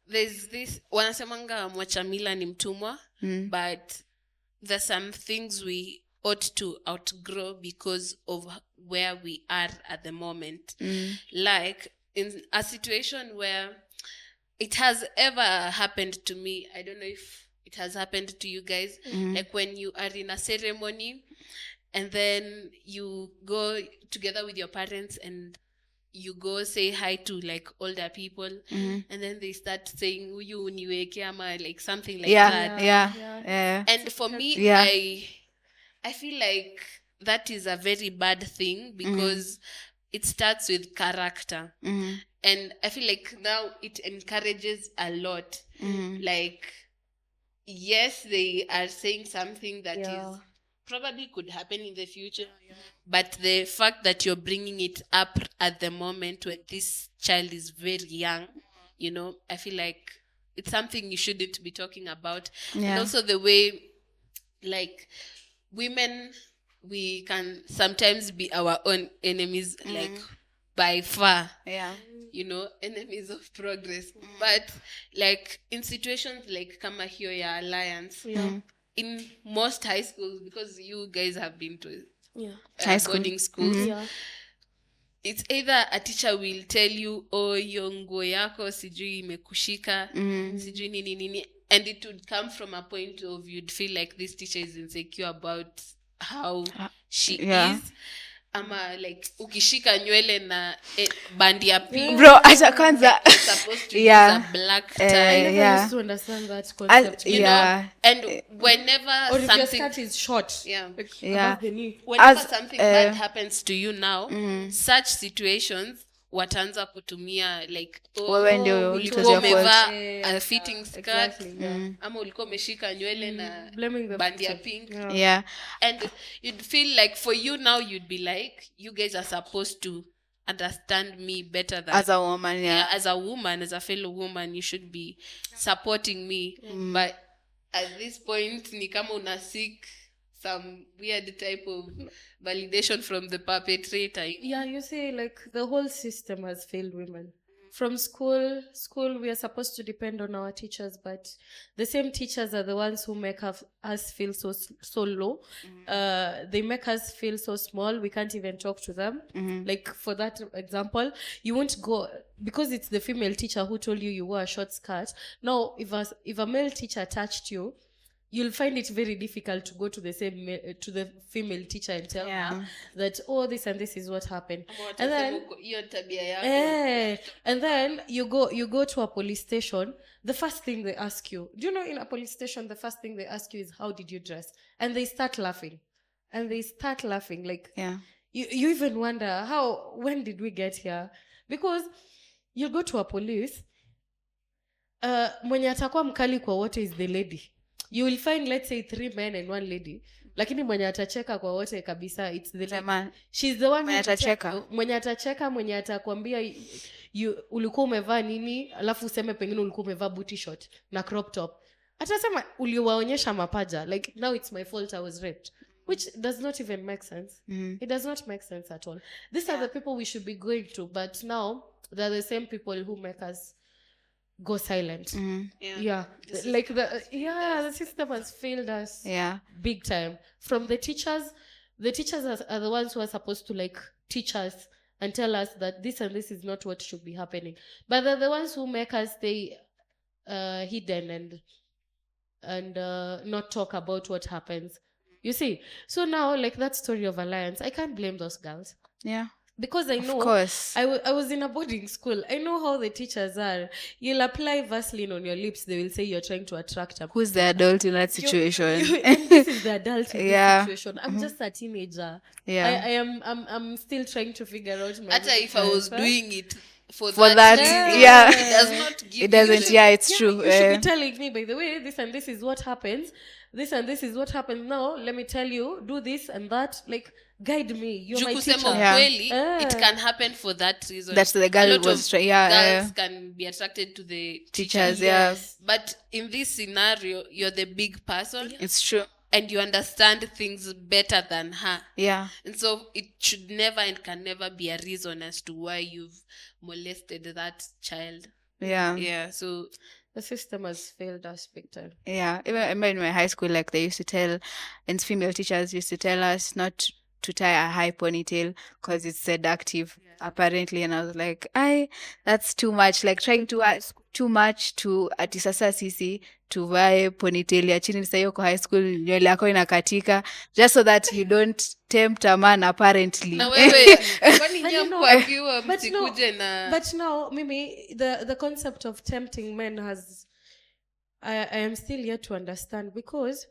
Speaker 2: there's this wanasemanga mwachamila ni mtumwa, but there's some things we ought to outgrow because of where we are at the moment. Like in a situation where it has ever happened to me, I don't know if it has happened to you guys, like when you are in a ceremony and then you go together with your parents and you go say hi to like older people, and then they start saying uyu niweke ama like something like that.
Speaker 1: Yeah.
Speaker 2: And for me, I feel like that is a very bad thing because it starts with character. And I feel like now it encourages a lot. Like, yes, they are saying something that is probably could happen in the future, but the fact that you're bringing it up at the moment when this child is very young, you know, I feel like it's something you shouldn't be talking about. And also the way, like, women, we can sometimes be our own enemies, like by far, you know, enemies of progress. But like in situations like kama hiyo ya alliance, in most high schools, because you guys have been to boarding schools, it's either a teacher will tell you, oh, hiyo nguo yako sijui imekushika, sijui nini, and it would come from a point of you'd feel like this teacher is insecure about how she is. ama like ukishika nywele na band ya pink,
Speaker 1: bro acha kwanza
Speaker 2: you're supposed to
Speaker 1: Yeah.
Speaker 2: use a black
Speaker 3: I
Speaker 2: tie,
Speaker 3: never
Speaker 1: yeah.
Speaker 3: used to understand that concept.
Speaker 2: you
Speaker 1: yeah.
Speaker 2: know, and whenever
Speaker 3: Or if your
Speaker 2: something
Speaker 3: skirt is short,
Speaker 2: Yeah.
Speaker 3: like
Speaker 1: Yeah.
Speaker 3: above the knee.
Speaker 2: whenever
Speaker 1: As-
Speaker 2: something bad happens to you now, such situations wataanza kutumia like
Speaker 1: Wewe ndio
Speaker 3: it
Speaker 1: it
Speaker 3: was
Speaker 1: was
Speaker 3: your
Speaker 1: your fault.
Speaker 2: umevaa
Speaker 3: Yeah,
Speaker 2: a fitting skirt,
Speaker 3: exactly, yeah.
Speaker 2: ama ulikuwa umeshika nywele na
Speaker 3: Blaming the
Speaker 2: band ya
Speaker 3: victim.
Speaker 2: pink,
Speaker 1: Yeah.
Speaker 2: and you'd feel like for you now you'd be like, you guys are supposed to understand me better than
Speaker 1: As a woman, yeah.
Speaker 2: as a woman, as a fellow woman, you should be supporting me. But at this point ni kama una seek some weird type of validation from the perpetrator.
Speaker 3: Yeah, you see, like the whole system has failed women. From school, we are supposed to depend on our teachers, but the same teachers are the ones who make us feel so low. They make us feel so small. We can't even talk to them. Like for that example, you won't go because it's the female teacher who told you wore a short skirt. Now, if a male teacher touched you, you'll find it very difficult to go to the female teacher and tell her that, oh, this and this is what happened. And then
Speaker 2: hiyo tabia yako.
Speaker 3: and then you go to a police station. The first thing they ask you, do you know, in a police station, the first thing they ask you is, how did you dress? And they start laughing. Like,
Speaker 1: Yeah.
Speaker 3: you even wonder, when did we get here? Because you go to a police, mwenye atakuwa mkali kwa wote is the lady. You will find, let's say, 3 men and 1 lady. Lakini mwenye atacheka kwa wote kabisa, it's the man. She's the one
Speaker 1: Mwenye atacheka.
Speaker 3: Mwenye atakwambia ulikuwa umevaa nini, alafu useme pengine ulikuwa umevaa booty short na crop top. Atasema uliwaonyesha mapaja, like, now it's my fault I was raped. Which does not even make sense. It does not make sense at all. These are the people we should be going to, but now they're the same people who make us go silent. Yeah. The system has failed us.
Speaker 1: Yeah.
Speaker 3: Big time. From the teachers are the ones who are supposed to like teach us and tell us that this and this is not what should be happening. But they're the ones who make us stay hidden and not talk about what happens. You see? So now, like that story of Alliance, I can't blame those girls.
Speaker 1: Yeah.
Speaker 3: Because I know,
Speaker 1: Of course.
Speaker 3: I was in a boarding school. I know how the teachers are. You'll apply Vaseline on your lips. They will say you're trying to attract a...
Speaker 1: Who's the adult in that situation?
Speaker 3: And this is the adult in
Speaker 1: Yeah.
Speaker 3: this situation. I'm just a teenager.
Speaker 1: Yeah.
Speaker 3: I'm still trying to figure out my...
Speaker 2: Hata if I was doing it for
Speaker 1: that,
Speaker 2: reason,
Speaker 1: yeah.
Speaker 2: it does not give
Speaker 1: It doesn't.
Speaker 2: you
Speaker 1: Yeah, it's true.
Speaker 3: You should be telling me, by the way, this and this is what happens. This and this is what happens now. Let me tell you, do this and that. Like, guide me. You're
Speaker 2: Juu
Speaker 3: my
Speaker 2: kusema
Speaker 3: teacher.
Speaker 1: Yeah.
Speaker 2: ukweli, it can happen for that reason.
Speaker 1: That's the girl
Speaker 2: A lot
Speaker 1: was
Speaker 2: of
Speaker 1: trying. Yeah.
Speaker 2: girls can be attracted to the
Speaker 1: Teachers. Yeah.
Speaker 2: But in this scenario, you're the big person
Speaker 1: It's true.
Speaker 2: and you understand things better than her.
Speaker 1: Yeah.
Speaker 2: And so it should never and can never be a reason as to why you've molested that child.
Speaker 1: Yeah.
Speaker 2: Yeah. So
Speaker 3: The system has failed us big time.
Speaker 1: Yeah, even I remember in my high school, like they used to tell, and female teachers used to tell us not to tie a high ponytail because it's seductive, apparently. And I was like, that's too much. Like trying to ask too much to ati sasa sisi tuvae ponytail ya chini sasa hiyo kwa high school nywele yako inakatika just so that you don't tempt a man apparently.
Speaker 2: na wewe kwani
Speaker 3: I don't
Speaker 2: nyinyi
Speaker 3: know.
Speaker 2: kuambiwa
Speaker 3: But no,
Speaker 2: msikuje na
Speaker 3: But now, Mimi, the concept of tempting men has... I am still yet to understand because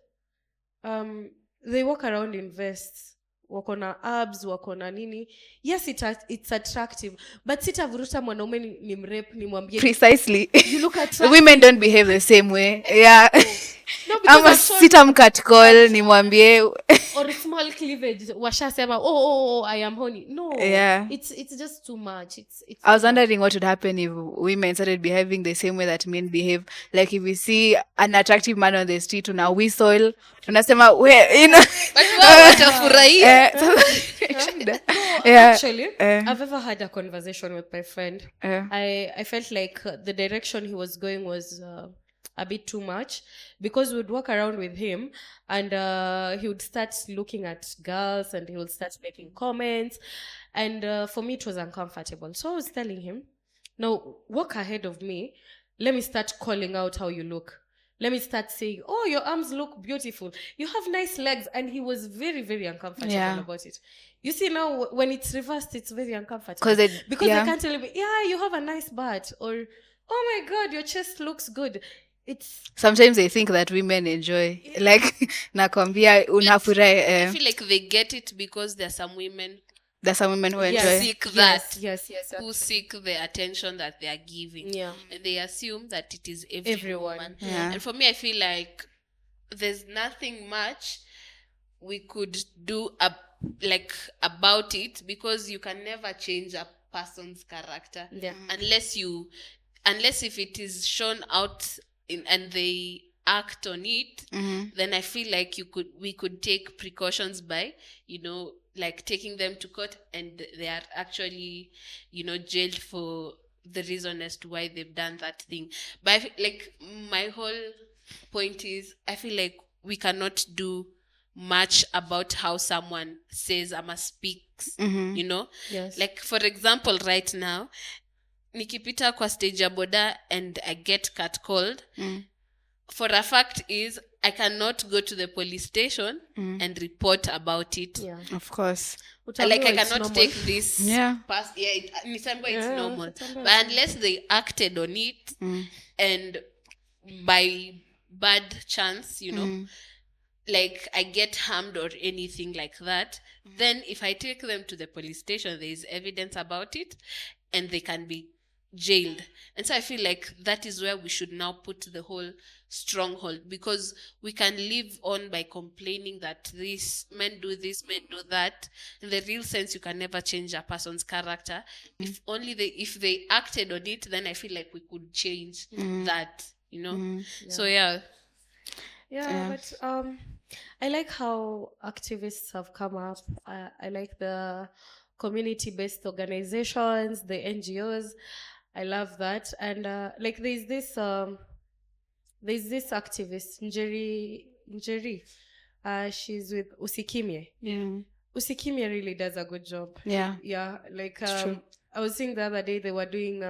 Speaker 3: they walk around in vests. Wako na abs, wako na nini. Yes, it's attractive. But sitavuruta mwanaume ni mrep, ni mwambie.
Speaker 1: Precisely.
Speaker 3: You look attractive.
Speaker 1: Women don't behave the same way. Yeah.
Speaker 3: No, because
Speaker 1: Ama
Speaker 3: I'm sure-
Speaker 1: sitamcatcall nimwambie
Speaker 3: or small cleavage. Washasema, oh, I am horny. No.
Speaker 1: Yeah.
Speaker 3: It's just too much. It's
Speaker 1: I was wondering what would happen if women started behaving the same way that men behave. Like if we see an attractive man on the street, tuna whistle, tunasema we,
Speaker 2: but wao watafurahia.
Speaker 1: Yeah.
Speaker 3: Actually, I've ever had a conversation with my friend. I felt like the direction he was going was a bit too much because we'd walk around with him and he would start looking at girls and he would start making comments. And for me, it was uncomfortable. So I was telling him, now walk ahead of me. Let me start calling out how you look. let me start saying, oh, your arms look beautiful, you have nice legs, and he was very, very uncomfortable about it. You see, now when it's reversed, it's very uncomfortable because they can't tell me, yeah, you have a nice butt, or oh my god, your chest looks good. It's
Speaker 1: sometimes they think that women enjoy like nakwambia unafurahi.
Speaker 2: I feel like they get it because there's some women
Speaker 1: who enjoy.
Speaker 2: seek that,
Speaker 3: yes,
Speaker 2: who seek the attention that they are giving, and they assume that it is everyone. And for me, I feel like there's nothing much we could do about it, because you can never change a person's character unless if it is shown out and they act on it. Then I feel like we could take precautions by, like taking them to court, and they are actually, jailed for the reason as to why they've done that thing. But I feel like my whole point is, I feel like we cannot do much about how someone says ama speaks,
Speaker 3: Yes.
Speaker 2: like for example, right now nikipita kwa stage ya boda and I get catcalled, for a fact is I cannot go to the police station and report about it.
Speaker 1: Of course.
Speaker 2: Like I cannot take this past. It's normal. But unless they acted on it, and by bad chance, like I get harmed or anything like that, then if I take them to the police station, there is evidence about it, and they can be jailed. And so I feel like that is where we should now put the whole stronghold, because we can live on by complaining that this men do this, men do that. In the real sense, you can never change a person's character. If they acted on it, then I feel like we could change that, So
Speaker 3: but I like how activists have come up. I like the community-based organizations, the NGOs. I love that. And like there's this activist, Njeri. She's with Usikimye. Usikimye really does a good job. Yeah. Like I was seeing the other day, they were doing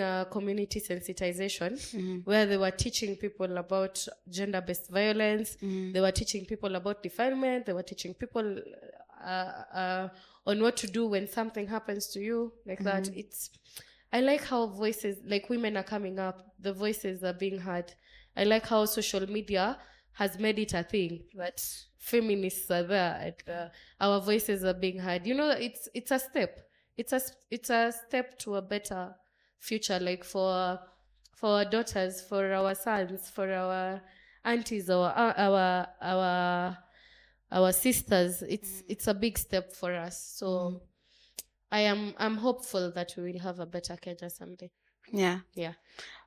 Speaker 3: a community sensitization where they were teaching people about gender-based violence. They were teaching people about defilement. They were teaching people on what to do when something happens to you, like that. I like how voices, like women are coming up, the voices are being heard. I like how social media has made it a thing that feminists are there and our voices are being heard. It's a step. It's a step to a better future, like for our daughters, for our sons, for our aunties, our sisters. It's a big step for us. So I'm hopeful that we will have a better Kenya someday.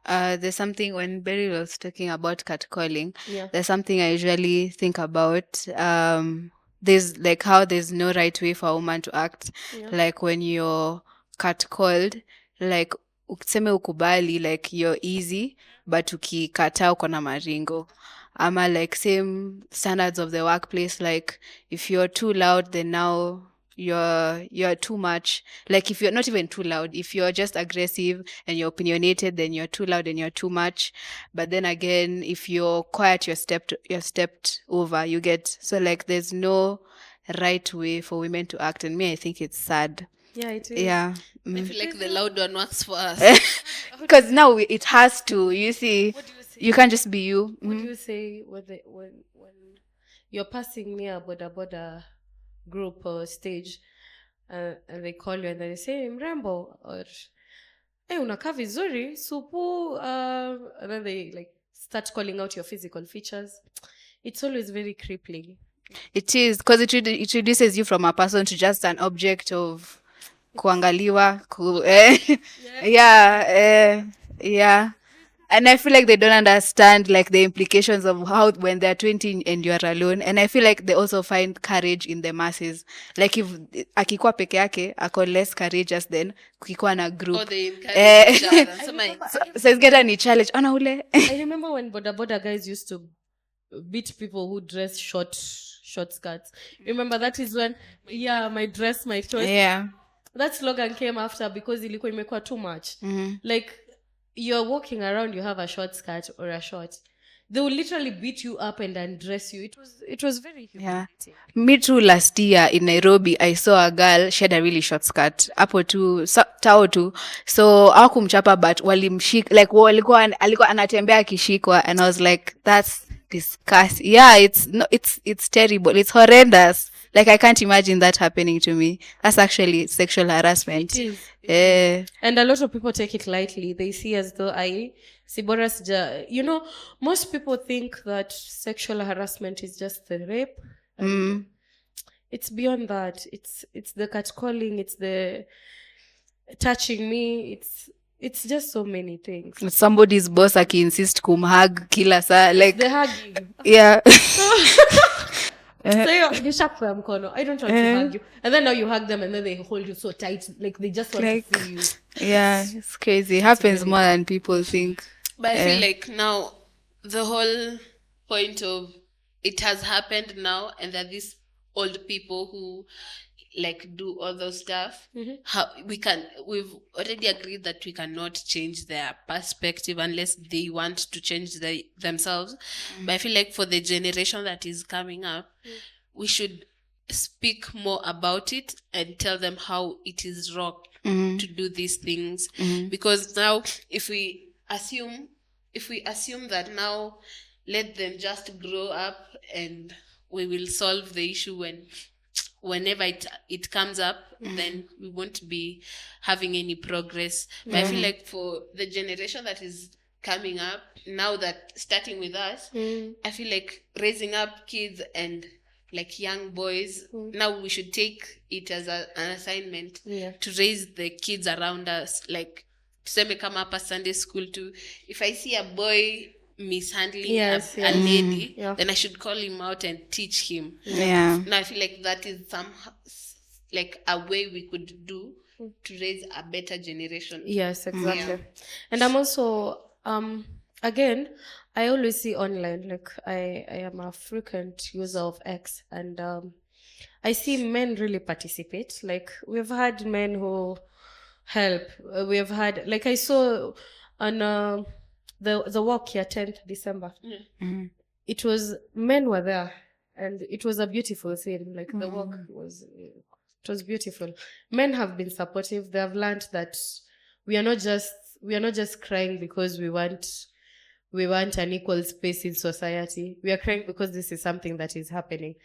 Speaker 1: There's something, when Beryl was talking about catcalling, there's something I usually think about. There's like how there's no right way for a woman to act. Like when you're catcalled, like ukiseme ukubali, like you're easy, but ukikataa uko na maringo. Ama like same standards of the workplace, like if you're too loud, then now you're too much. Like if you're not even too loud, if you're just aggressive and you're opinionated, then you're too loud and you're too much. But then again, if you're quiet, you're stepped over. You get, so like there's no right way for women to act, and me, I think it's sad.
Speaker 3: Yeah, it is.
Speaker 1: Yeah.
Speaker 2: I feel like the loud one works for us.
Speaker 1: Because now it has to, you see.
Speaker 3: What do you say?
Speaker 1: You can't just be you.
Speaker 3: What do you say when you're passing near a boda group or stage and they call you and they say mrembo, or hey, unakaa vizuri supu, and then they like start calling out your physical features. It's always very crippling.
Speaker 1: It is, because it reduces you from a person to just an object of kuangaliwa. Yeah. And I feel like they don't understand like the implications of how when they're 20 and you're alone. And I feel like they also find courage in the masses. Like if akikuwa peke yake, ako less courageous than kukikuwa na group.
Speaker 2: Or they encourage each other.
Speaker 1: So it's getting a challenge. Ona ule.
Speaker 3: I remember when boda guys used to beat people who dress short skirts. Remember, that is when my dress, my choice.
Speaker 1: Yeah.
Speaker 3: That slogan came after because ilikuwa imekuwa too much. Like you're walking around, you have a short skirt or a short, they will literally beat you up and undress you. It was very
Speaker 1: Yeah.
Speaker 3: humiliating.
Speaker 1: Me too, last year in Nairobi, I saw a girl, she had a really short skirt. Hapo tu, tao tu. So, hawakumchapa but walimshika, like alikuwa anatembea akishikwa, and I was like, that's disgusting. Yeah, it's terrible. It's horrendous. Like, I can't imagine that happening to me. That's actually sexual harassment.
Speaker 3: It is. And a lot of people take it lightly. They see as though most people think that sexual harassment is just the rape. And it's beyond that. It's the catcalling, it's the touching me, it's just so many things.
Speaker 1: Somebody's boss insist kumhug kila saa, like
Speaker 3: The hugging.
Speaker 1: yeah.
Speaker 3: So you shake for mkono. I don't want to hug you. And then now you hug them and then they hold you so tight. Like they just want
Speaker 1: Like,
Speaker 3: to feel you.
Speaker 1: Yeah, it's crazy. It happens more than people think.
Speaker 2: But I feel like now the whole point of it has happened now, and that these old people who like do all those stuff, we've already agreed that we cannot change their perspective unless they want to change themselves. But I feel like for the generation that is coming up, we should speak more about it and tell them how it is wrong to do these things. Because now if we assume that now let them just grow up and we will solve the issue whenever it comes up, then we won't be having any progress. But I feel like for the generation that is coming up now, that starting with us, I feel like raising up kids and like young boys, now we should take it as an assignment to raise the kids around us. Like tuseme kama hapa Sunday school too, if I see a boy mishandling a lady, then I should call him out and teach him. Now I feel like that is like a way we could do to raise a better generation.
Speaker 3: Yes, exactly. And I'm also again, I always see online, like I am a frequent user of X, and I see men really participate. Like we've had men who help. We have had, like I saw on the walk here 10th December. It was, men were there, and it was a beautiful scene. Like the walk was beautiful. Men have been supportive. They have learned that we are not just crying because we want an equal space in society. We are crying because this is something that is happening.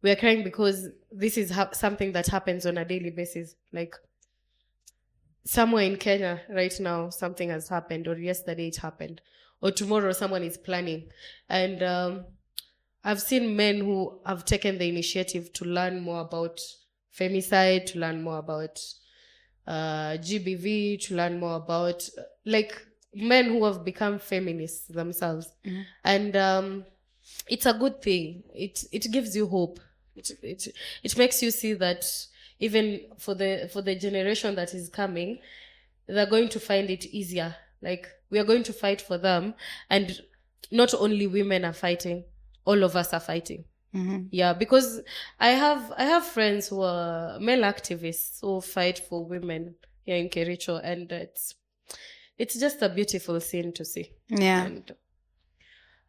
Speaker 3: We are crying because this is something that happens on a daily basis. Like somewhere in Kenya right now, something has happened, or yesterday it happened, or tomorrow someone is planning. And I've seen men who have taken the initiative to learn more about femicide, to learn more about GBV, to learn more about like men who have become feminists themselves. And it's a good thing. It gives you hope. It makes you see that even for the generation that is coming, they're going to find it easier. Like we are going to fight for them, and not only women are fighting, all of us are fighting. Yeah, because I have friends who are male activists who fight for women here in Kericho, and it's just a beautiful scene to see.
Speaker 1: Yeah.
Speaker 3: And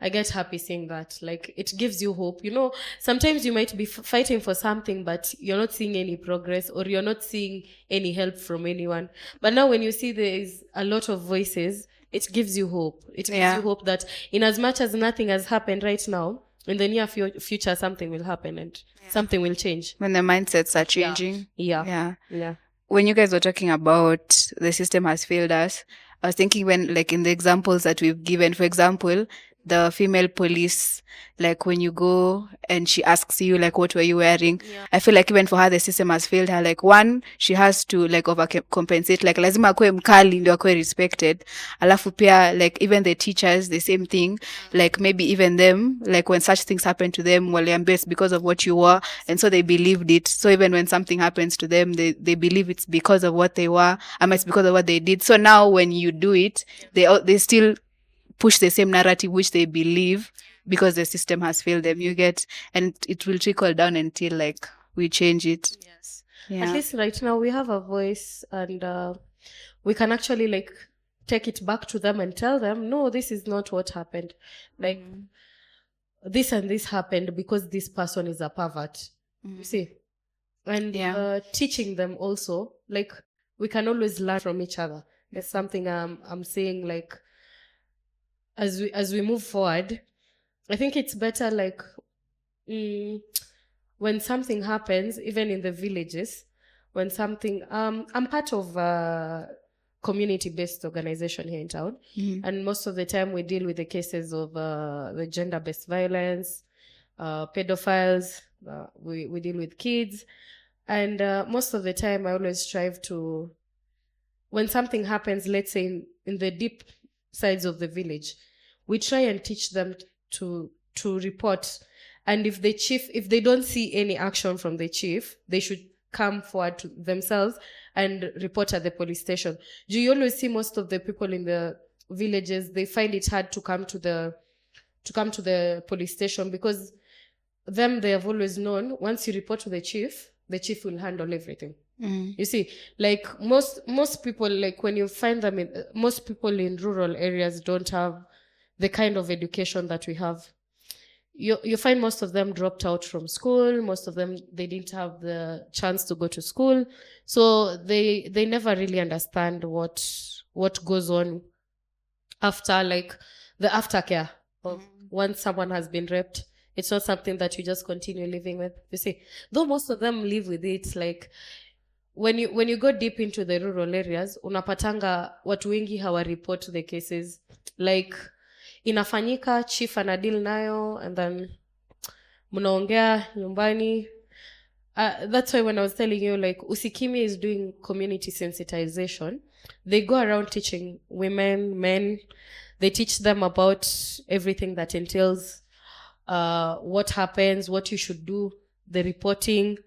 Speaker 3: I get happy seeing that. Like, it gives you hope. You know, sometimes you might be fighting for something, but you're not seeing any progress, or you're not seeing any help from anyone. But now when you see there is a lot of voices, it gives you hope. It gives you hope that in as much as nothing has happened right now, in the near future, something will happen and something will change.
Speaker 1: When the mindsets are changing.
Speaker 3: Yeah.
Speaker 1: When you guys were talking about the system has failed us, I was thinking when, like, in the examples that we've given, for example, the female police, like when you go and she asks you, like, what were you wearing? I feel like even for her, the system has failed her. Like, one, she has to, like, overcompensate. Like, lazima akue mkali ndio akue respected. Alafu pia, like, even the teachers, the same thing. Like, maybe even them, like, when such things happen to them, waliambia it's because of what you were. And so they believed it. So even when something happens to them, they believe it's because of what they were. It's because of what they did. So now when you do it, they still push the same narrative which they believe, because the system has failed them, you get, and it will trickle down until, like, we change it.
Speaker 3: At least right now we have a voice, and we can actually, like, take it back to them and tell them, no, this is not what happened. Like, this and this happened because this person is a pervert. You see? And teaching them also, like, we can always learn from each other. There's something I'm saying, like, as we move forward, I think it's better, like, when something happens, even in the villages, when something, I'm part of a community-based organization here in town, and most of the time we deal with the cases of the gender-based violence, pedophiles, we deal with kids, and most of the time I always strive to, when something happens, let's say in the deep sides of the village, we try and teach them to report. And if they don't see any action from the chief, they should come forward to themselves and report at the police station. Do you always see most of the people in the villages, they find it hard to come to the police station, because they have always known, once you report to the chief will handle everything. You see, like, most people, like, when you find them most people in rural areas don't have the kind of education that we have. You find most of them dropped out from school. Most of them, they didn't have the chance to go to school, so they never really understand what goes on after, like, the aftercare of once someone has been raped. It's not something that you just continue living with. You see, though most of them live with it, like, when you go deep into the rural areas, unapatanga watu wengi hawareport the cases. Like, inafanyika, chief anadeal nayo, and then mnaongea nyumbani. That's why when I was telling you, like, Usikimi is doing community sensitization. They go around teaching women, men. They teach them about everything that entails what happens, what you should do, the reporting,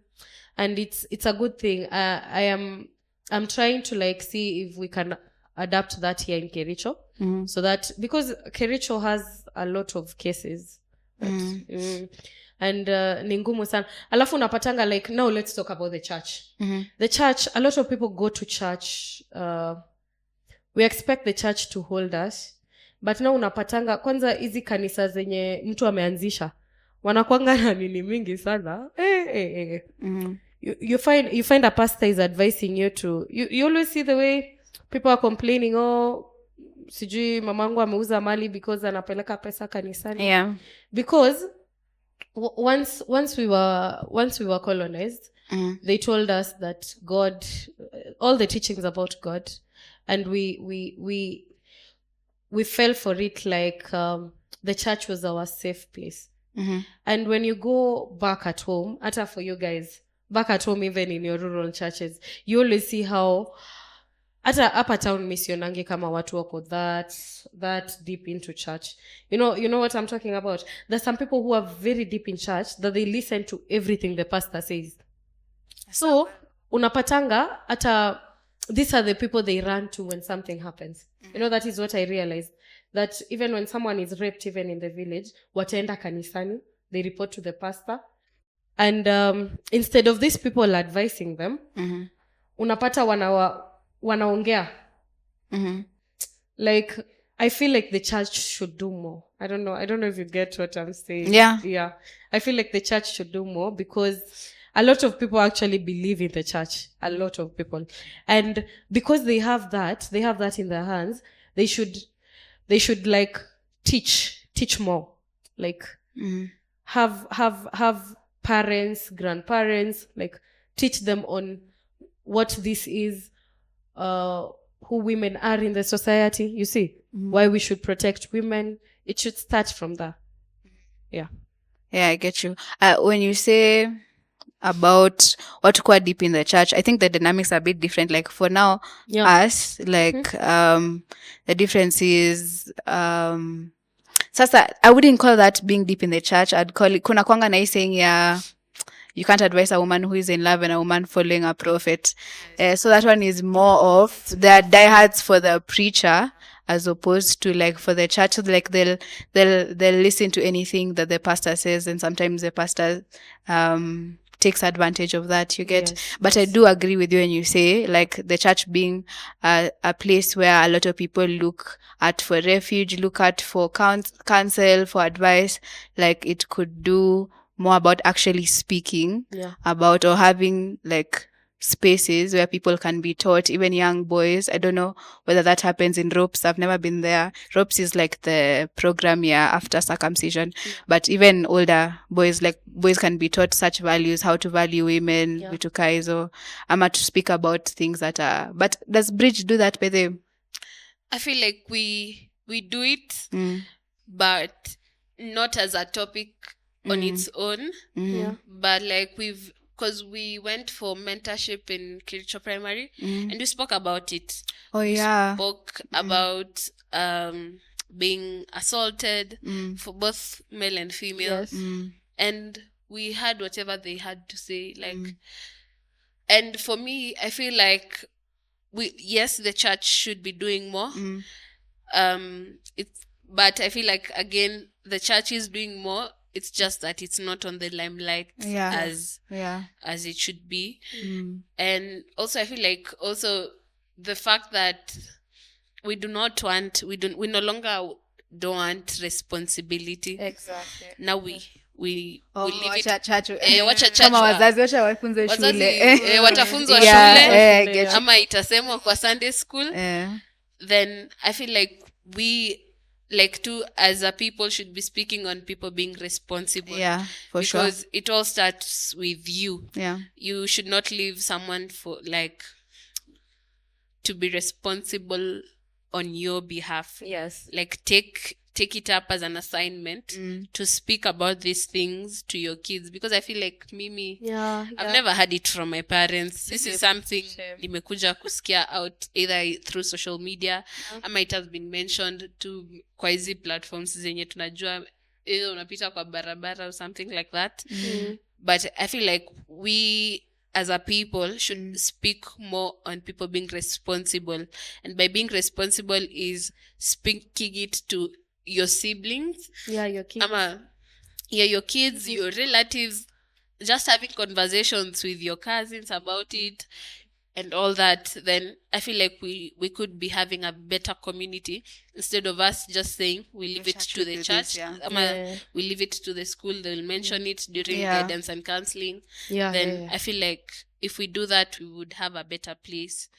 Speaker 3: and it's a good thing. I'm trying to, like, see if we can adapt that here in Kericho, so that, because Kericho has a lot of cases, and ni ngumu sana. Alafu unapatanga, like, now let's talk about the church. The church, a lot of people go to church. We expect the church to hold us, but now unapatanga, kwanza hizi kanisa zenye mtu ameanzisha wanakuanga na nini mingi sana. You find a pastor is advising you to, you always see the way people are complaining, oh, sijui mamangu ameuza mali because anapeleka pesa kanisani.
Speaker 1: Yeah.
Speaker 3: Because once we were colonized, they told us that God, all the teachings about God, and we fell for it, like, the church was our safe place. And when you go back at home, ata for you guys, back at home, even in your rural churches, you always see how, ata upper town missionangi kama watu wako that deep into church. You know what I'm talking about? There's some people who are very deep in church that they listen to everything the pastor says. So unapatanga, ata these are the people they run to when something happens. That is what I realized, that even when someone is raped, even in the village, wataenda kanisani, they report to the pastor. And instead of these people advising them, unapata wanaongea. Like, I feel like the church should do more. I don't know if you get what I'm saying. Yeah. I feel like the church should do more, because a lot of people actually believe in the church. A lot of people. And because they have that in their hands, they should like teach more. Like, have parents, grandparents, like, teach them on what this is, who women are in the society. You see, why we should protect women. It should start from there. Yeah,
Speaker 1: I get you. When you say about what quite deep in the church, I think the dynamics are a bit different. Like, for now, us, like, the difference is, sasa, I wouldn't call that being deep in the church. I'd call it, kuna kwanga na hii saying, you can't advise a woman who is in love and a woman following a prophet. So that one is more of, they're diehards for the preacher, as opposed to, like, for the church. Like, they'll listen to anything that the pastor says, and sometimes the pastor takes advantage of that, you get.
Speaker 3: Yes,
Speaker 1: But I
Speaker 3: yes.
Speaker 1: do agree with you when you say, like, the church being a place where a lot of people look at for refuge, look at for counsel, for advice. Like, it could do more about actually speaking
Speaker 3: Yeah.
Speaker 1: about, or having like spaces where people can be taught, even young boys. I don't know whether that happens in ropes. I've never been there. Ropes is like the program after circumcision, but even older boys, like boys can be taught such values, how to value women,
Speaker 3: Yeah.
Speaker 1: vitukaizo, ama to speak about things that are. But does Bridge do that by the?
Speaker 2: I feel like we do it,
Speaker 1: Mm.
Speaker 2: but not as a topic on its own.
Speaker 3: Yeah.
Speaker 2: But like because we went for mentorship in Kiricho Primary, and we spoke about it.
Speaker 1: Oh
Speaker 2: We
Speaker 1: yeah.
Speaker 2: spoke about being assaulted for both male and female.
Speaker 3: Yes.
Speaker 2: And we had whatever they had to say, like. And for me, I feel like yes, the church should be doing more. But I feel like, again, the church is doing more. It's just that it's not on the limelight as it should be. And also I feel like also the fact that we no longer don't want responsibility.
Speaker 3: Exactly.
Speaker 2: Now we leave it.
Speaker 1: Kama wazazi wacha wafunzwe shule.
Speaker 2: Watafunzwa
Speaker 1: Yeah,
Speaker 2: shule ama itasemwa kwa Sunday school. Then I feel like we, like, too, as a people, should be speaking on people being responsible.
Speaker 1: Yeah, for sure.
Speaker 2: Because it all starts with you.
Speaker 1: Yeah.
Speaker 2: You should not leave someone for, like, to be responsible on your behalf.
Speaker 3: Yes.
Speaker 2: Like, take it up as an assignment to speak about these things to your kids, because I feel like Mimi, I've never heard it from my parents. This is something nimekuja kusikia out either through social media, ama it has been mentioned to kwa hizi platforms zenye tunajua either unapita kwa barabara or something like that. But I feel like we as a people should speak more on people being responsible, and by being responsible is speaking it to your siblings,
Speaker 3: your kids,
Speaker 2: your kids, your relatives, just having conversations with your cousins about it and all that. Then I feel like we could be having a better community, instead of us just saying we leave it to the church, we leave it to the school, they will mention it during guidance and counseling. I feel like if we do that, we would have a better place.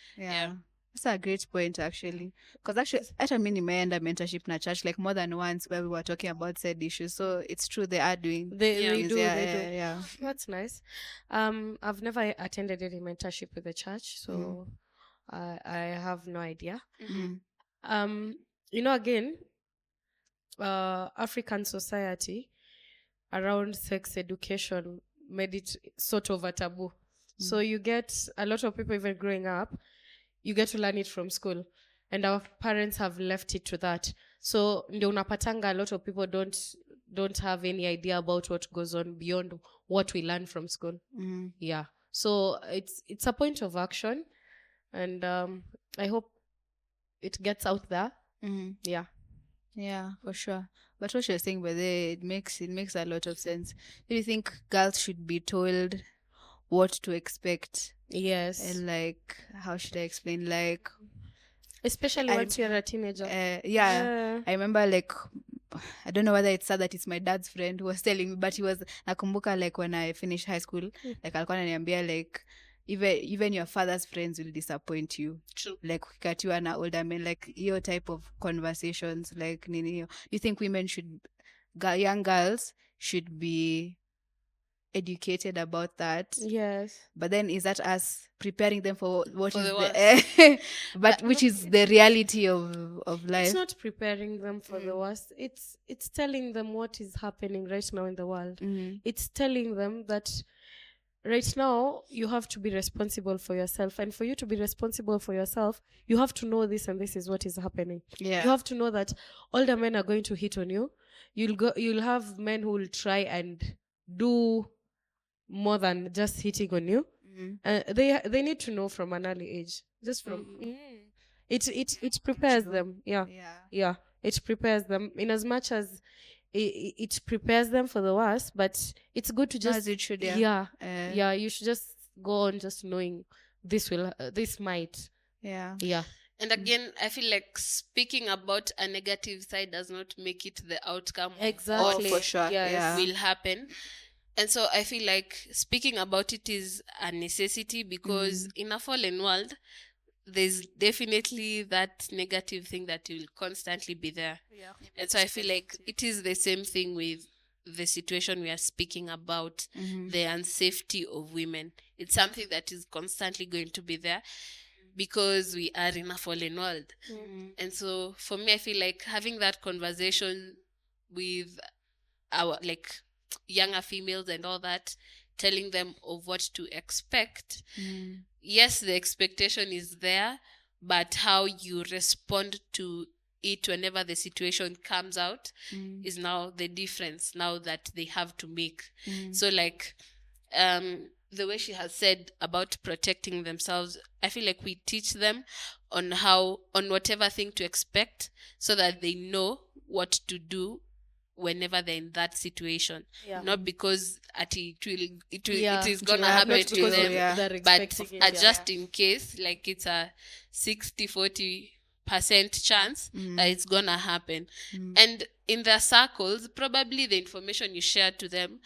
Speaker 1: That's a great point, actually. Because actually, I mean, nimeenda mentorship na church like more than once, where we were talking about said issues. So it's true, they are doing.
Speaker 3: They do.
Speaker 1: Yeah.
Speaker 3: That's nice. I've never attended any mentorship with the church, so I have no idea. Again, African society around sex education made it sort of a taboo. So you get a lot of people, even growing up, you get to learn it from school, and our parents have left it to that. So ndio unapatanga a lot of people don't have any idea about what goes on beyond what we learn from school. So it's a point of action, and I hope it gets out there.
Speaker 1: Yeah, for sure. But what you're saying, by the it makes a lot of sense. Do you think girls should be told what to expect?
Speaker 3: Yes.
Speaker 1: And like, how should I explain? Like,
Speaker 3: especially once you're a teenager.
Speaker 1: I remember, like, I don't know whether it's sad that it's my dad's friend who was telling me, but he was nakumbuka, like, when I finished high school, like alikuwa ananiambia, like, even your father's friends will disappoint you.
Speaker 2: True.
Speaker 1: Like, ukikatiwa na older men, like your type of conversations, like nini hiyo. You think young girls should be educated about that?
Speaker 3: Yes.
Speaker 1: But then is that us preparing them for what is but which is the reality of life?
Speaker 3: It's not preparing them for the worst. It's telling them what is happening right now in the world. It's telling them that right now you have to be responsible for yourself, and for you to be responsible for yourself, you have to know this, and this is what is happening. You have to know that older men are going to hit on you. You'll have men who will try and do more than just hitting on you. They need to know from an early age, just from it prepares them. It prepares them, in as much as it prepares them for the worst, but it's good to just
Speaker 1: As it should,
Speaker 3: yeah, you should just go on just knowing this will this might
Speaker 1: yeah.
Speaker 2: And again, I feel like speaking about a negative side does not make it the outcome of
Speaker 3: exactly
Speaker 1: for sure.
Speaker 3: yes.
Speaker 1: Yeah.
Speaker 2: will happen. And so I feel like speaking about it is a necessity, because in a fallen world, there's definitely that negative thing that will constantly be there.
Speaker 1: Yeah.
Speaker 2: And so I feel like it is the same thing with the situation we are speaking about, the unsafety of women. It's something that is constantly going to be there because we are in a fallen world. And so for me, I feel like having that conversation with our like younger females and all that, telling them of what to expect. Yes, the expectation is there, but how you respond to it whenever the situation comes out is now the difference now that they have to make. So like the way she has said about protecting themselves, I feel like we teach them on whatever thing to expect, so that they know what to do whenever they're in that situation. Not because it is gonna happen to them, but just in case, like it's a 60-40% chance that it's gonna happen. And in their circles, probably the information you share to them,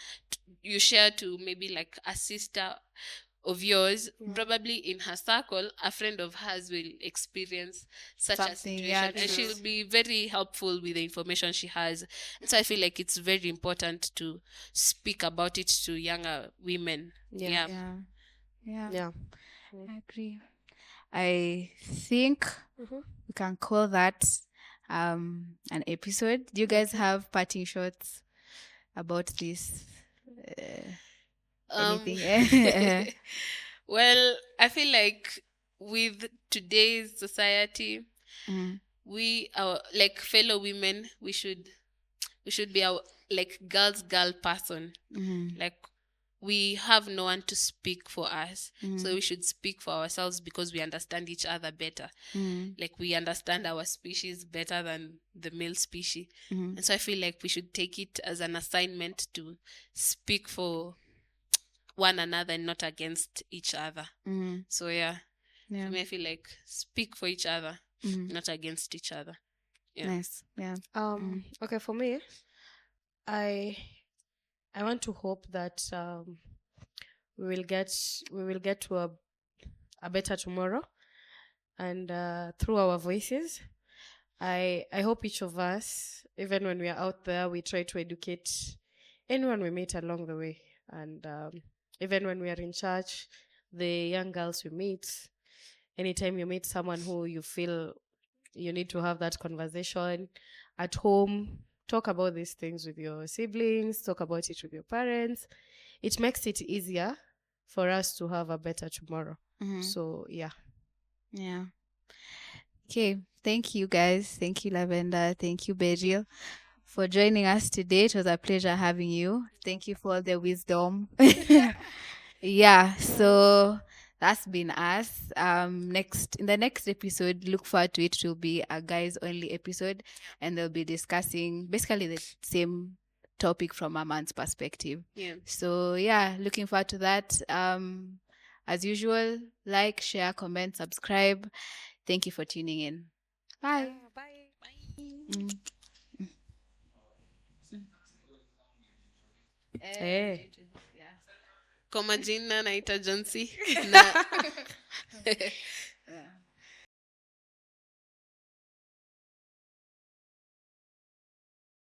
Speaker 2: you share to maybe like a sister of yours, probably in her circle, a friend of hers will experience such a situation, and she'll be very helpful with the information she has. And so I feel like it's very important to speak about it to younger women.
Speaker 1: Yeah. I agree. I think we can call that an episode. Do you guys have parting shots about this? Anything?
Speaker 2: Well, I feel like with today's society, we are like fellow women, we should be our like girl person. Like we have no one to speak for us, so we should speak for ourselves, because we understand each other better. Like we understand our species better than the male species. And so I feel like we should take it as an assignment to speak for one another and not against each other. So for me, I feel like speak for each other, not against each other.
Speaker 1: Nice. Yeah.
Speaker 3: Okay, for me, I want to hope that we will get to a better tomorrow, and through our voices, I hope each of us, even when we are out there, we try to educate anyone we meet along the way. And even when we are in church, the young girls we meet, anytime you meet someone who you feel you need to have that conversation at home, talk about these things with your siblings, talk about it with your parents. It makes it easier for us to have a better tomorrow. So yeah.
Speaker 1: Okay, thank you guys. Thank you, Lavender. Thank you, Beryl, for joining us today. It was a pleasure having you. Thank you for all the wisdom. Yeah, so that's been us. In the next episode, look forward to it. It will be a guys only episode, and they'll be discussing basically the same topic from a man's perspective. So looking forward to that. As usual, like, share, comment, subscribe. Thank you for tuning in. Bye.
Speaker 3: Hey.
Speaker 2: Kwa majina naita Jonsi na